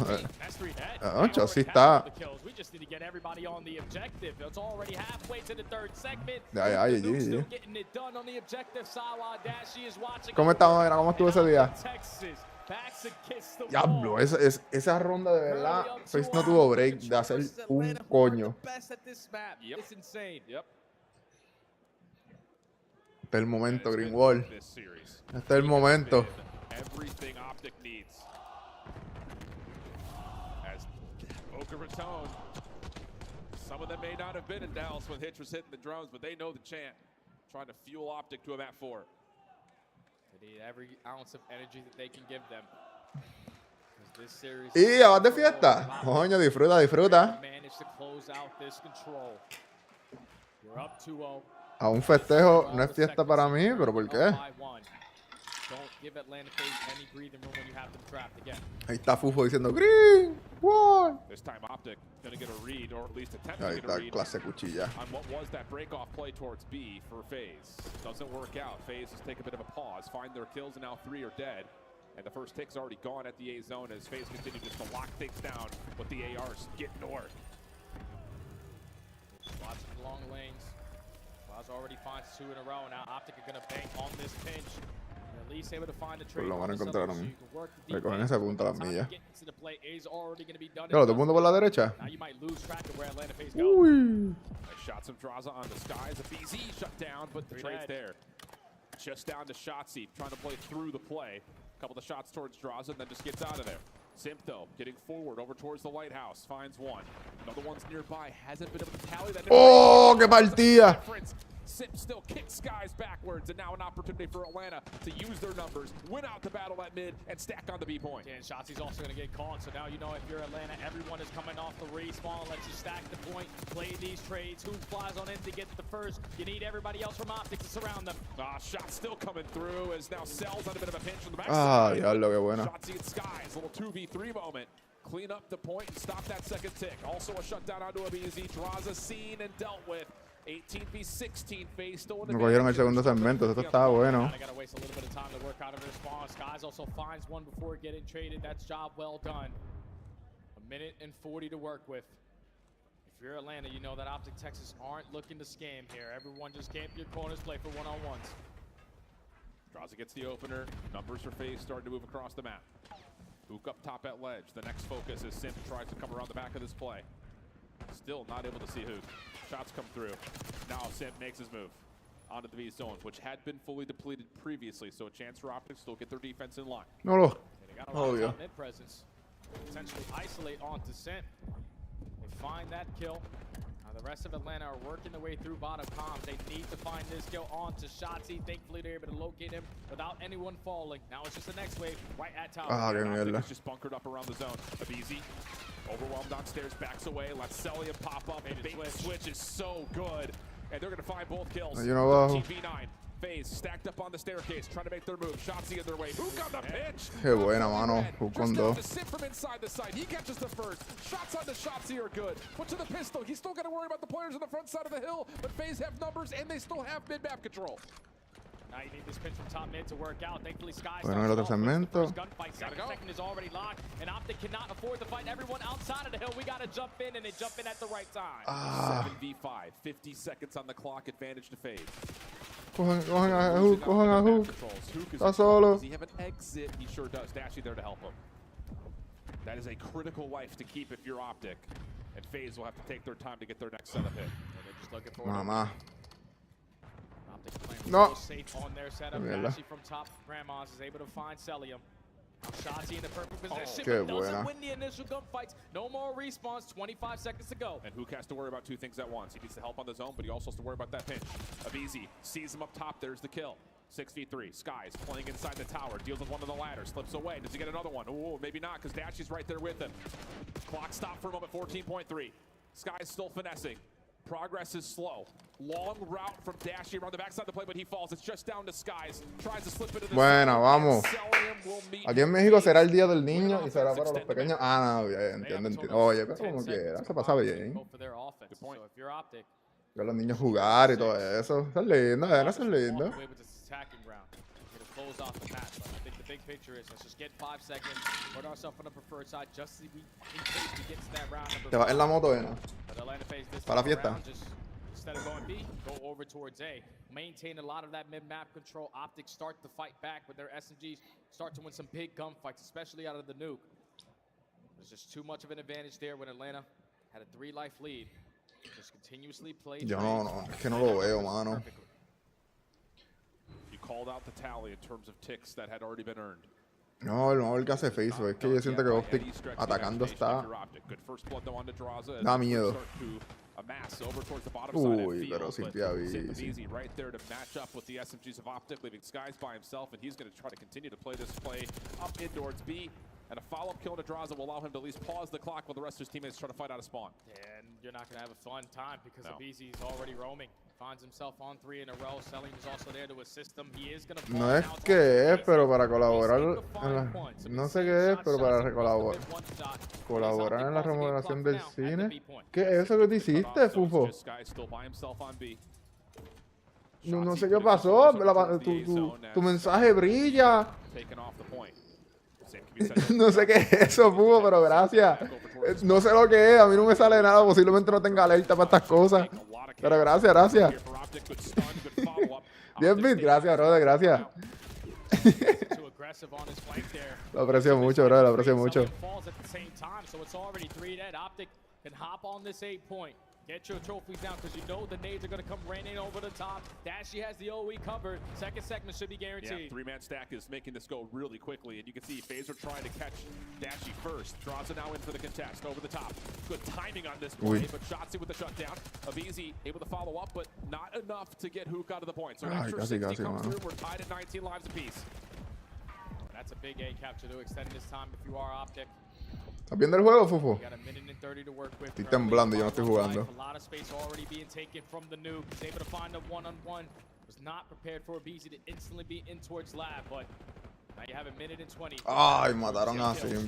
Ancho, sí está. Ya, GG. ¿Cómo estamos? ¿Cómo estuvo ese día? Diablo, esa ronda de verdad, FaZe no tuvo break de hacer un coño. Este es el momento, Greenwall. Este es el momento. Some of them may not have been in Dallas when Hitch was hitting the drums, but they know the chant. Trying to fuel Optic to a map 4. They need every ounce of energy that they can give them. Y vas de fiesta. Coño, disfruta, disfruta. A un festejo no es fiesta para mí, pero ¿por qué? Ahí está Fufo diciendo Green One. Ahí está, clase cuchilla. And the first tick's already gone at the A zone as FaZe continue just to lock things down, but the ARs get north. Lots of long lanes. already finds 2 in a row. Now Optic are going to bank on this pinch. At least able to find the Pues trade. lo van a encontrar a mí. Me Recogen ese punto a las millas. Claro, todo el mundo por la derecha. Uy. Shots of Draza on the skies. A BZ shut down, but the trade's there. Just down to Shotzzy, trying to play through the play. A couple of shots towards Draza, and then just gets out of there. Simp, though, getting forward over towards the lighthouse, finds one. Another one's nearby, hasn't been able to tally that. ¡Oh, qué partida! Simp still kicks Skies backwards, and now an opportunity for Atlanta to use their numbers, win out the battle at mid, and stack on the B point. And Shotzi's also going to get caught, so now you know if you're Atlanta, everyone is coming off the respawn, lets you stack the point, play these trades, who flies on in to get the first. You need everybody else from Optic to surround them. Shot still coming through, as now Cell's on a bit of a pinch from the back. Diablo, qué buena. Shotzi and Skies, a little 2v3 moment. Clean up the point and stop that second tick. Also a shutdown onto a BZ. Draza seen and dealt with. 18v16 phase still in the Me cogieron el segundo segmento, esto estaba bueno. I gotta waste a little bit of time to work out of the response. Skies also finds one before getting traded. That's job well done. 1 minute and 40 to work with. If you're Atlanta, you know that Optic Texas aren't looking to scam here. Everyone just camp your corners, play for one-on-ones. Draza gets the opener. Numbers for phase starting to move across the map. Hook up top at ledge. The next focus is Simp tries to come around the back of this play. Still not able to see Hook. Shots come through. Now Simp makes his move onto the B zone, which had been fully depleted previously, so a chance for Optic still get their defense in line. No lo. They got a lot of mid presence. Potentially isolate onto Simp. They find that kill. Now the rest of Atlanta are working their way through bottom comms. They need to find this kill onto Shotzzy. Thankfully they're able to locate him without anyone falling. Now it's just the next wave right at tower. Qué mierda. Just bunkered up around the zone. Easy. Overwhelmed downstairs, backs away, lets Celium pop up. The bait switch is so good. And they're going to find both kills. TV9. FaZe stacked up on the staircase, trying to make their move. Shotzzy in their way. Hook on the pitch. Qué buena, mano. Hook con dos. Simp from inside the side. He catches the first. Shots on the Shotzzy are good. But to the pistol, he's still got to worry about the players on the front side of the hill. But FaZe have numbers, and they still have mid-map control. Now you need this pinch from top mid to work out. Thankfully, Sky bueno, el otro segmento. Second is already locked, and Optic cannot afford to fight everyone outside of the hill. We got to jump in, and they jump in at the right time. 7v5, 50 seconds on the clock, advantage to FaZe. Cojan a Hook, cojan a Hook. Está solo. Does he have an exit? He sure does. Dashy there to help him. That is a critical life to keep if you're Optic. And FaZe will have to take their time to get their next setup hit. Just looking for Mamá. No. Safe on their setup. Dashy from top Grandma's is able to find Celium. Shotzzy in the perfect position, but doesn't win the initial gunfights. No more respawns, 25 seconds to go. And Hook has to worry about two things at once. He needs to help on the zone, but he also has to worry about that pinch. Abizi sees him up top, there's the kill. 6v3, Skies playing inside the tower, deals with one of the ladders, slips away. Does he get another one? Ooh, maybe not, because Dashy's right there with him. Clock stopped for a moment, 14.3. Skies still finessing. Progress is slow. Long route from Dashy around the backside of the play, but he falls. It's just down to Skies. Tries to slip into the Bueno, vamos. Aquí en México será el día del niño y será para los pequeños. Ah, no, ya entiendo. Oye, pero como quiera, se pasa bien. Ver a los niños jugar y todo eso. Eso es lindo, eso es lindo. Close off the match, but I think the big picture is let's just get 5 seconds, put ourselves on the preferred side just in case we get to that round number 5. Te vas en la moto, Ena. Para la fiesta. Instead of going B, go over towards A. Maintain a lot of that mid-map control. Optics start to fight back with their SMGs, start to win some big gunfights, especially out of the nuke. There's just too much of an advantage there when Atlanta had a 3-life lead. Just continuously play. Yo no, es que no lo veo, mano. Called out the tally in terms of ticks that had already been earned. No, el que hace Facebook, es que yo siento que Optic atacando está... Da miedo. Uy, pero sin easy right there to match up with the SMGs of Optic, leaving Skies by himself, and he's going to try to continue to play this play up in towards B. And a follow-up kill to Draza will allow him to at least pause the clock while the rest of his teammates try to fight out of spawn. And you're not going to have a fun time because Abizi is already roaming. Finds himself on 3 in a row. Celium is also there to assist him. He is going to no es que es, pero para colaborar, no sé qué es, pero para colaborar en la remodelación del cine. ¿Qué es eso que te hiciste, Fufo? No sé qué pasó, tu mensaje brilla. No sé qué es eso, Fufo, pero gracias. No sé lo que es, a mí no me sale nada, posiblemente no tenga alerta para estas cosas. Pero gracias. 10 bits, gracias, brother, gracias. Lo aprecio mucho, brother, lo aprecio mucho. Get your trophies down because you know the nades are going to come raining over the top. Dashy has the OE covered. Second segment should be guaranteed. Yeah, three-man stack is making this go really quickly, and you can see FaZe are trying to catch Dashy first. Draws it now in for the contest over the top. Good timing on this play, but Shotzi with the shutdown. Avizi able to follow up, but not enough to get Hook out of the point. So extra 60 comes through. We're tied at 19 lives apiece. That's a big A capture to extend this time if you are Optic. ¿Estás viendo el juego, Fufo? Estoy temblando, yo no estoy jugando. Ay, mataron a Sim.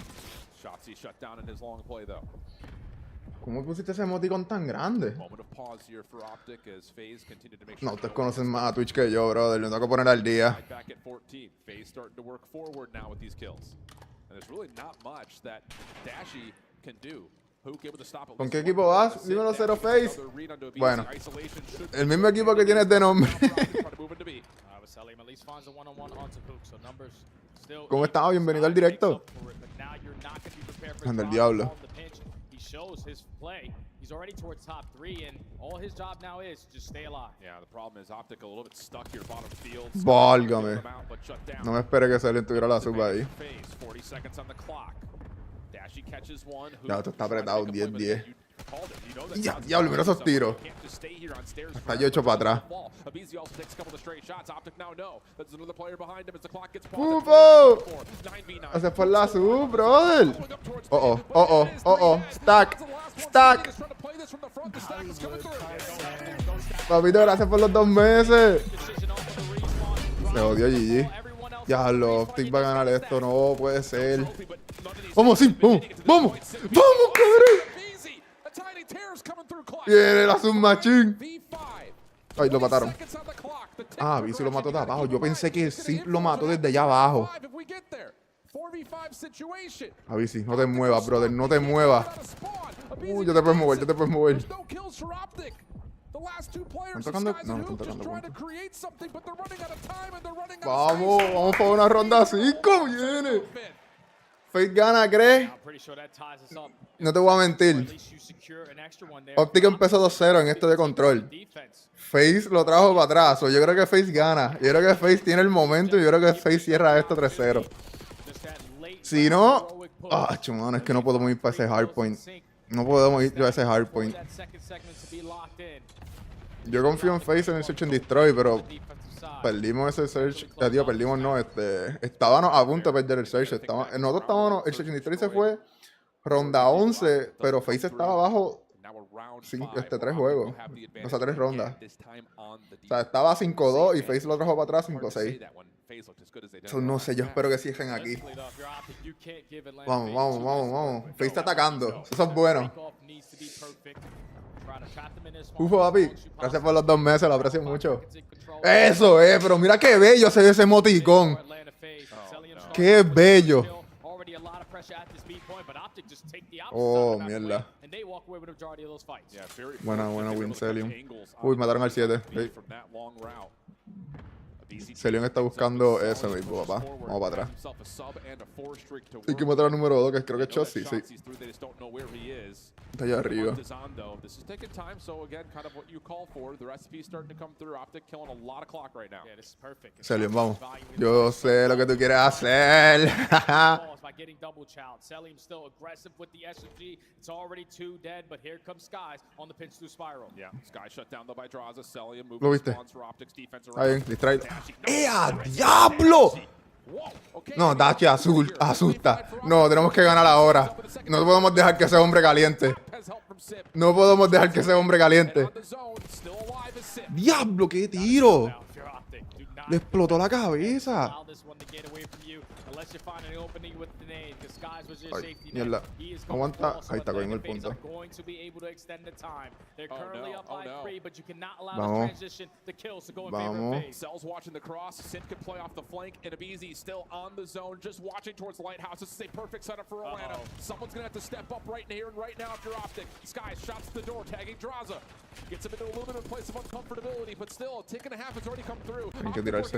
¿Cómo pusiste ese emoticon tan grande? No, ustedes conocen más a Twitch que yo, brother. Le tengo que poner al día. ¿Con qué equipo vas? Dímelo, Zero Face. Bueno, el mismo equipo que tienes de nombre. ¿Cómo estás? Bienvenido al directo. Anda el diablo. He's already towards top 3, and all his job now is just stay alive. Yeah, the problem is Optic a little bit stuck here bottom field. Válgame. No me esperé que Salion tuviera la sub ahí. 40 seconds on the clock. Dashy catches one. Ya, esto está apretado, 10-10. Ya, diablo, mira esos tiros. Está yo hecho para atrás. ¡Pufo! Ese fue la sub, brother. Stack. Papito, gracias por los 2 meses. Se odió GG. Ya, Optic va a ganar esto. No puede ser. Vamos, sí, vamos, cabrón. Viene la submachine. Ay, lo mataron. Ah, Visi lo mató de abajo. Yo pensé que sí lo mató desde allá abajo. Ah, Visi, no te muevas, brother. No te muevas. Ya te puedes mover, ¿Están tocando? No, están tocando. Vamos para una ronda 5. Viene. FaZe gana, ¿crees? No te voy a mentir. Optic empezó 2-0 en esto de control. FaZe lo trajo para atrás. Yo creo que FaZe gana. Yo creo que FaZe tiene el momento y yo creo que FaZe cierra esto 3-0. Si no... Ah, chumano, es que no podemos ir para ese hardpoint. No podemos ir a ese hardpoint. Yo confío en FaZe en el Search and Destroy, pero... Perdimos ese search, perdimos no, estábamos a punto de perder el search, nosotros estábamos, el search and destroy se fue ronda 11, pero FaZe estaba abajo 3 juegos, o sea 3 rondas, o sea estaba 5-2 y FaZe lo trajo para atrás 5-6. So, no sé, yo espero que cierren aquí. Vamos, FaZe está atacando, eso es bueno. Ufo, papi, gracias por los 2 meses, lo aprecio mucho. Eso pero mira qué bello se ve ese emoticón. Qué bello. Oh, mierda. Buena, win Celium. Uy, mataron al 7. Sí. Celium está buscando eso mismo, papá. Vamos para atrás. Hay que matar al número 2, que creo que es Chossi, sí. Está allá arriba. Celium, vamos. Yo sé lo que tú quieres hacer. ¿Lo viste? Está bien, distraído. ¡A diablo! No, Dachi asusta. No, tenemos que ganar ahora. No podemos dejar que ese hombre caliente. No podemos dejar que ese hombre caliente. ¡Diablo, qué tiro! Le explotó la cabeza. Ay, mierda. Aguanta. Ahí está cogiendo el punto. Vamos. Vamos. Cells watching the cross. Sint can play off the flank. And Abizi still on the zone, just watching towards the lighthouse. This is a perfect setup for Atlanta. Someone's going to have to step up right here and right now after Optic. Skies shots to the door, tagging Draza. Gets him into a little bit of a place of uncomfortability, but still, a tick and a half has already come through. Hay que tirarse.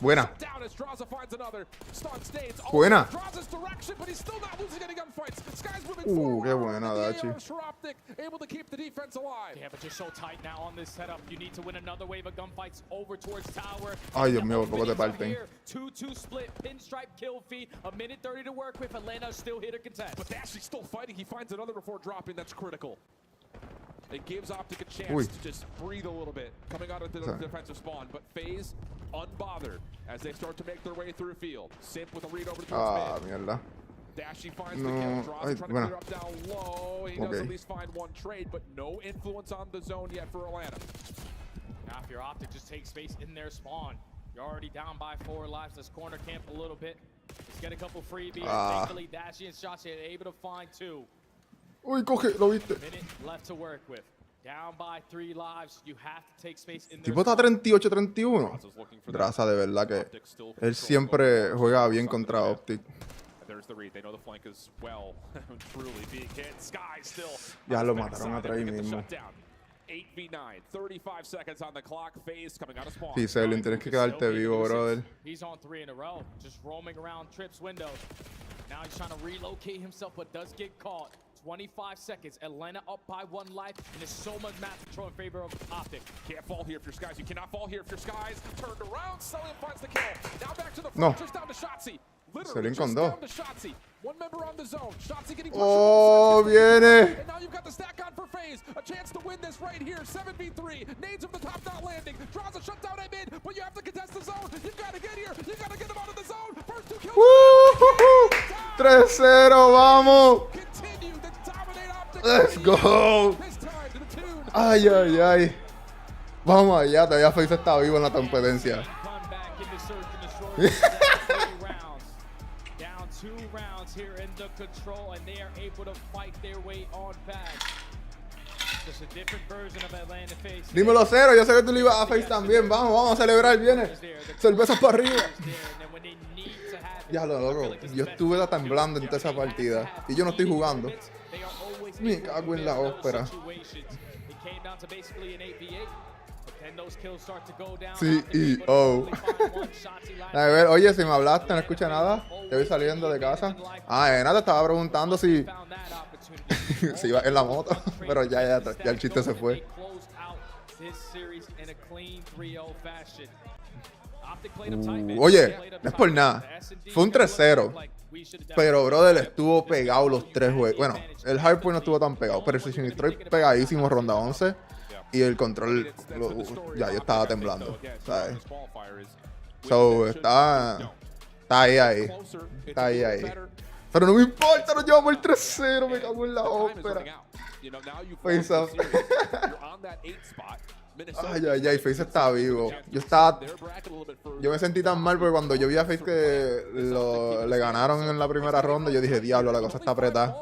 Buena. Down as Draza finds another. Stun stays. Buena. Draza's direction, but he's still not losing any gunfights. Skies moving forward. Qué buena, Dachi. Optic, able to keep the defense alive. Yeah, but you're so tight now on this setup. You need to win another wave of gunfights over towards tower. Ay, Dios mío, por poco te parten. 2-2 split, pinstripe kill feed, a minute 30 to work with. Atlanta still here to contest. But Dashy's still fighting. He finds another before dropping. That's critical. It gives Optic a chance to just breathe a little bit coming out of the defensive spawn. But FaZe unbothered as they start to make their way through field. Simp with a read over to mid. Mierda. Dashy finds the kill. Draws trying to clear up down low. He does at least find one trade, but no influence on the zone yet for Atlanta. Now if your Optic just takes space in their spawn, you're already down by 4 lives. Let's corner camp a little bit. Let's get a couple freebies. Thankfully, Dashy and Shotzi are able to find 2. Uy, coge, lo viste. Minute left to work with. Down by 3 lives. You have to take space in Tipo está 38-31. Draza, de verdad que él siempre juega bien contra Optic. There's the read. They know the flank is well, truly being hit. Sky still. Ya lo mataron atrás ahí mismo. 8v9, 35 seconds on the clock. FaZe coming out of spawn. Sí, Selin, tienes que quedarte vivo, brother. He's on 3 in a row, just roaming around Trips windows. Now he's trying to relocate himself, but does get caught. 25 seconds. Atlanta up by 1 life, and there's so much map control in favor of Optic. Can't fall here if you're Skies. You cannot fall here if you're Skies. Turned around, Selin finds the kill. Now back to the front, just down to Shotzi. Literally just down to Shotzi. One member on the zone. Shotzi getting pushed. Oh, viene. And now you've got the stack on for FaZe. A chance to win this right here. 7v3. Nades from the top not landing. Draws a shutdown at mid, but you have to contest the zone. You've got to get here. You've got to get them out of the zone. First 2 kills. 3-0, vamos. Let's go. Ay, ay, ay. Vamos allá, todavía FaZe está vivo en la competencia. Down 2 rounds here in the control, and they are able to fight their way on back. Just a different version of Atlanta FaZe. Dímelo, Cero, yo sé que tú le ibas a FaZe también. Vamos, vamos a celebrar, viene. Cervezas para arriba. Ya lo loco, yo estuve temblando en toda esa partida y yo no estoy jugando. Me cago en la ópera. CEO. A ver, oye, si me hablaste, no escucha nada. Te voy saliendo de casa. Nada, te estaba preguntando si iba en la moto, pero ya el chiste se fue. Oye, no es por nada. Fue un 3-0. Pero, brother, estuvo pegado los 3 juegos. Bueno, el hardpoint no estuvo tan pegado, pero el Estoy pegadísimo ronda 11. Y el control, ya yo estaba temblando, ¿sabes? So, está ahí. Está ahí. Pero no me importa, nos llevamos el 3-0, me cago en la ópera. FaZe up. Ay, ay, ay, FaZe está vivo. Yo me sentí tan mal porque cuando yo vi a FaZe que le ganaron en la primera ronda, yo dije, diablo, la cosa está apretada.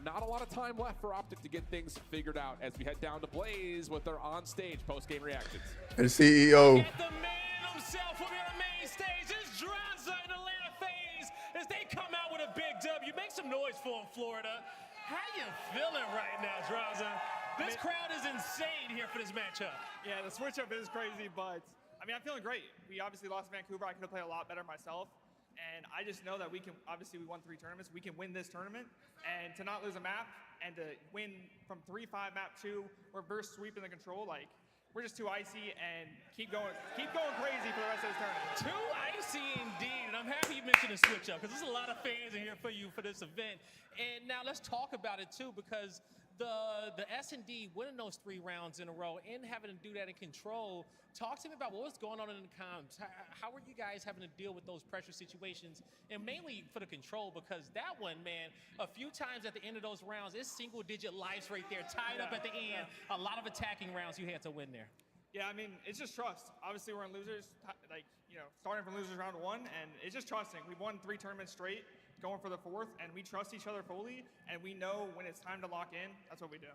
Not a lot of time left for Optic to get things figured out as we head down to Blaze with their on-stage post-game reactions. El CEO. Get the man himself will be on the main stage. It's Draza in Atlanta FaZe as they come out with a big W. Make some noise for him, Florida. How you feeling right now, Draza? This crowd is insane here for this matchup. Yeah, the switch-up is crazy, but I mean, I'm feeling great. We obviously lost Vancouver. I could have played a lot better myself. And I just know that we can, obviously we won 3 tournaments, we can win this tournament, and to not lose a map, and to win from 3-5 map 2, reverse sweep in the control, like, we're just too icy, and keep going crazy for the rest of this tournament. Too icy indeed, and I'm happy you mentioned the switch up, because there's a lot of fans in here for you for this event. And now let's talk about it too, because the S&D winning those 3 rounds in a row and having to do that in control. Talk to me about what was going on in the comms. How were you guys having to deal with those pressure situations, and mainly for the control, because that one, man, a few times at the end of those rounds, it's single-digit lives right there, tied up at the end. A lot of attacking rounds you had to win there. Yeah, I mean, it's just trust. Obviously, we're in losers, like, you know, starting from losers round 1, and it's just trusting. We've won 3 tournaments straight, going for the 4th, and we trust each other fully, and we know when it's time to lock in. That's what we do.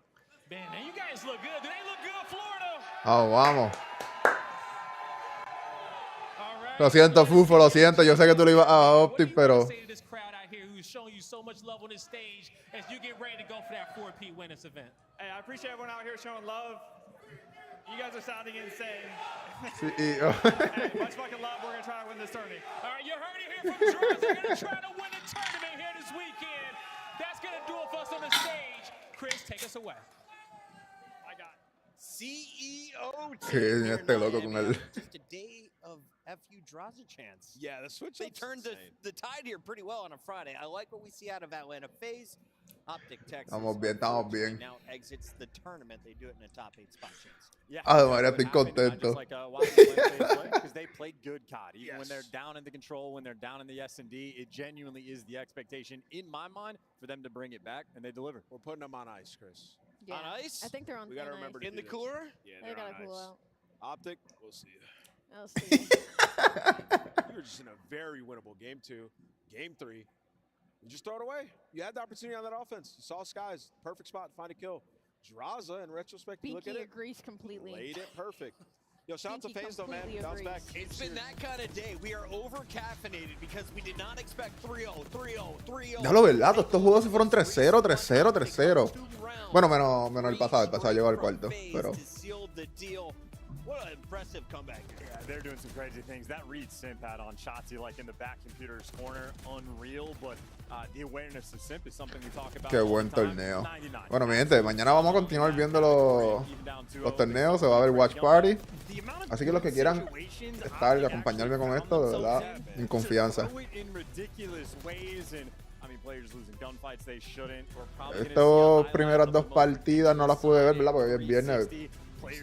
Man, now you guys look good. Do they look good, Florida? Oh, vamos. All right. Lo siento, Fufo, lo siento. Yo sé que tú lo ibas a Optic, pero... Say to this crowd out here who's showing you so much love on this stage as you get ready to go for that 4P winners event. Hey, I appreciate everyone out here showing love. You guys are sounding insane. CEO. Hey, much fucking love. We're going to try to win this tourney. All right, you heard it here from Drew. They're going to try to win the tournament here this weekend. That's going to do it for us on the stage. Chris, take us away. I got CEO Sí, este loco con el... Just a day of FU draws a chance. Yeah, the switch. They turned the tide here pretty well on a Friday. I like what we see out of Atlanta FaZe. Optic Texas. Estamos bien. Now exits the tournament. They do it in a top 8 spot chance. Yeah, María, estoy contento. Because they played good COD. Even when they're down in the control, when they're down in the S&D, it genuinely is the expectation, in my mind, for them to bring it back, and they deliver. We're putting them on ice, Chris. Yeah. On ice? I think they're on. We gotta remember to in do the this. cooler. Yeah, They they're gotta on cool ice. out. Optic, we'll see you. I'll see. You were just in a very winnable game 2, game 3. You just throw it away. You had the opportunity on that offense. You saw Skies, perfect spot to find a kill. Draza, in retrospect, you look at Binky it. agrees completely. Laid it perfect. Yo, shout out to Binky FaZe though, man. completely Bounce back. agrees. It's been that kind of day. We are over caffeinated because we did not expect 3-0, 3-0, 3-0. Ya lo verdad, todos estos juegos se fueron 3-0, 3-0, 3-0. Bueno, menos el pasado llegó al cuarto, pero... What an impressive comeback. Yeah, they're doing some crazy things. That read Simp had on Shotzi, like in the back computer's corner, unreal, but the awareness of Simp is something we talk about. Qué buen torneo. Bueno, mi gente, mañana vamos a continuar viendo los torneos, se va a ver Watch Party. Así que los que quieran estar y acompañarme con esto, de verdad, en confianza. Estas primeras 2 partidas no las pude ver, ¿verdad? Porque hoy es viernes,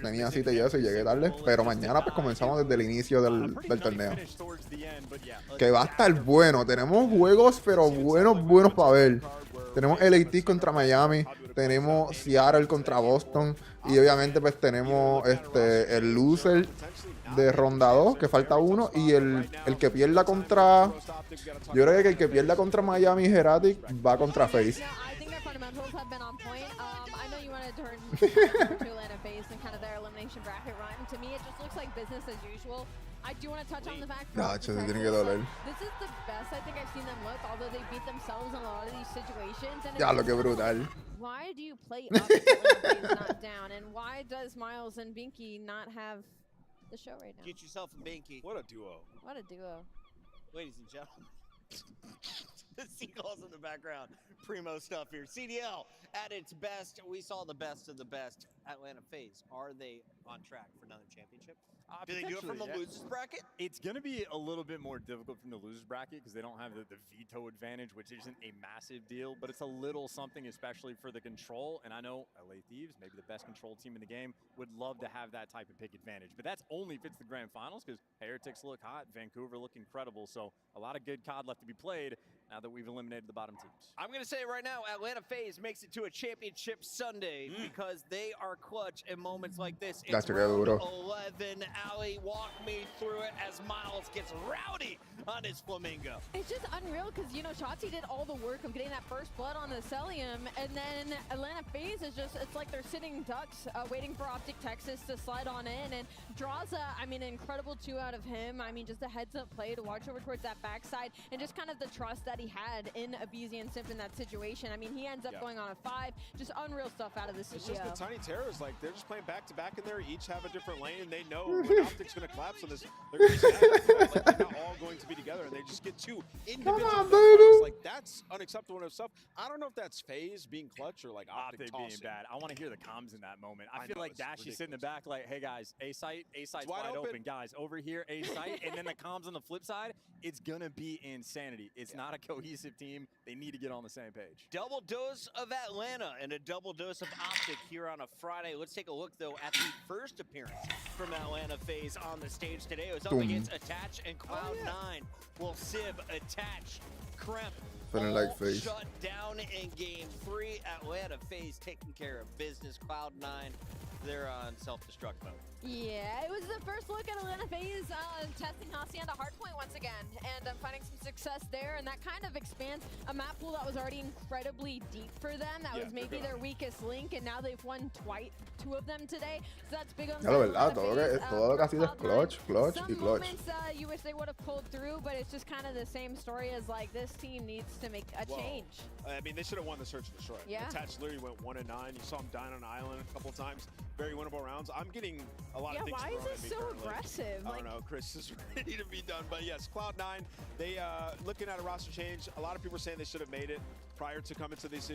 tenía cita y eso y llegué tarde. Pero mañana pues comenzamos desde el inicio del torneo. Que va a estar bueno. Tenemos juegos, pero buenos para ver. Tenemos LAT contra Miami. Tenemos Seattle contra Boston. Y obviamente pues tenemos el loser de ronda 2, que falta uno. Y el que pierda contra... Yo creo que el que pierda contra Miami y Heratic va contra FaZe. Fundamentals have been on point. I know you wanted to turn to Atlanta FaZe and kind of their elimination bracket run. To me, it just looks like business as usual. I do want to touch on the fact that this is the best I think I've seen them look, although they beat themselves in a lot of these situations. And Ya lo que brutal. Why do you play up if Atlanta FaZe not down? And why does Miles and Binky not have the show right now? Get yourself a Binky. What a duo. What a duo. Ladies and gentlemen. The seagulls in the background. Primo stuff here. CDL at its best. We saw the best of the best. Atlanta FaZe. Are they on track for another championship? Do they do it from the losers bracket? It's going to be a little bit more difficult from the losers bracket because they don't have the veto advantage, which isn't a massive deal, but it's a little something, especially for the control. And I know LA Thieves, maybe the best control team in the game, would love to have that type of pick advantage. But that's only if it's the grand finals because Heretics look hot, Vancouver look incredible. So a lot of good COD left to be played now that we've eliminated the bottom teams. I'm going to say right now, Atlanta FaZe makes it to a championship Sunday because they are clutch in moments like this. It's round 11. Ali, walk me through it as Miles gets rowdy on his Flamingo. It's just unreal because, you know, Shotzi did all the work of getting that first blood on the Celium, and then Atlanta FaZe is just, it's like they're sitting ducks waiting for Optic Texas to slide on in. And Draza, I mean, an incredible 2 out of him. I mean, just a heads-up play to watch over towards that backside and just kind of the trust that he had in Abizi and Simp in that situation. I mean, he ends up going on a 5. Just unreal stuff out of the CEO. It's just the Tiny Terrors, like, they're just playing back-to-back in there. Each have a different lane, and they know when Optic's going to collapse on this. They're going to be like they're not all going to be together, and they just get 2 individual bugs. Like, that's unacceptable enough stuff. I don't know if that's FaZe being clutch or, like, Optic being bad. I want to hear the comms in that moment. I feel like Dashy's sitting in the back like, hey, guys, A-site's wide open. Guys, over here, A-site. And then the comms on the flip side, it's going to be insanity. It's not a cohesive team. They need to get on the same page. Double dose of Atlanta and a double dose of Optic here on a Friday. Let's take a look, though, at the first appearance from Atlanta FaZe on the stage today. It was up against Attach and Cloud9. Will Sib attach Kremp Feeling like FaZe. Shut down in game 3. Atlanta FaZe taking care of business. Cloud9, they're on self-destruct mode. Yeah, it was the first look at Atlanta FaZe testing Hacienda Hardpoint once again, and finding some success there, and that kind of expands a map pool that was already incredibly deep for them. That was maybe their weakest link, and now they've won two of them today, so that's big on Ya lo verdad, todo lo que ha sido es clutch y clutch. Moments you wish they would have pulled through, but it's just kind of the same story as like this team needs to make a change. I mean, they should have won the search and destroy. Yeah. Attach literally went 1-9. You saw him dying on an island a couple times. Very winnable rounds. I'm getting a lot of things why thrown is at it me so currently. aggressive? I don't know. Chris is ready to be done. But yes, Cloud9, they looking at a roster change. A lot of people are saying they should have made it prior to coming to this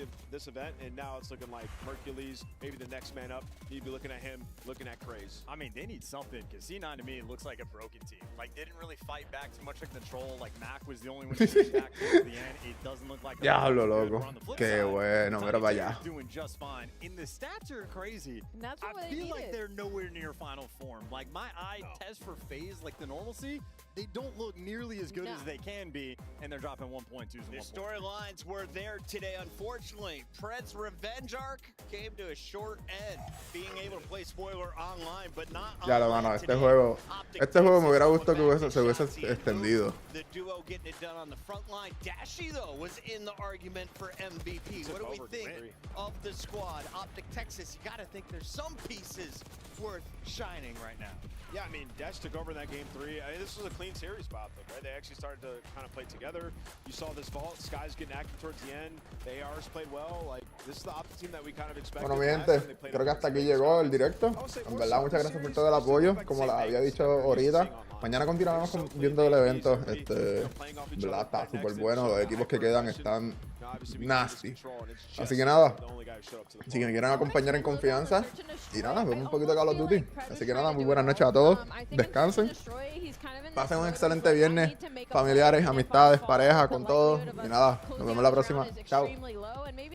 event, and now it's looking like Hercules, maybe the next man up. You'd be looking at him, looking at Craze. I mean, they need something, because C9 to me looks like a broken team. Like, they didn't really fight back too much in control. Like, Mac was the only one who pushed back towards the end. It doesn't look like Diablo, loco. Qué bueno, mira para allá. Doing just fine. And the stats are crazy. And that's what I feel like they're nowhere near final form. Like, my eye test for FaZe, like the normalcy, they don't look nearly as good as they can be, and they're dropping 1.2s and 1.2s. The storylines were there today, unfortunately. Pred's revenge arc came to a short end, being able to play spoiler online, but not Ya lo mano, este juego me hubiera gustado que se hubiese extendido. The duo getting it done on the front line. Dashy, though, was in the argument for MVP. What do we think of the squad? Optic Texas, you got to think there's some pieces worth shining right now. Yeah, I mean, Dash took over in that game 3. I mean, this was a clean series about them, right? They actually started to kind of play together. You saw this vault. Sky's getting active towards the end. The ARs played well. Like, this is the Optic team that we kind of expected. Bueno, mi gente, creo que hasta aquí llegó el directo. En verdad, muchas gracias por todo el apoyo. Como les había dicho ahorita, mañana continuamos viendo el evento. ¿Verdad? Está súper bueno. Los equipos que quedan están nasty. Así que nada, si me quieren acompañar en confianza, y nada, vemos un poquito de Call of Duty. Así que nada, muy buenas noches a todos. Descansen. Pasen un excelente viernes, familiares, amistades, pareja, con todos. Y nada, nos vemos la próxima. Chao.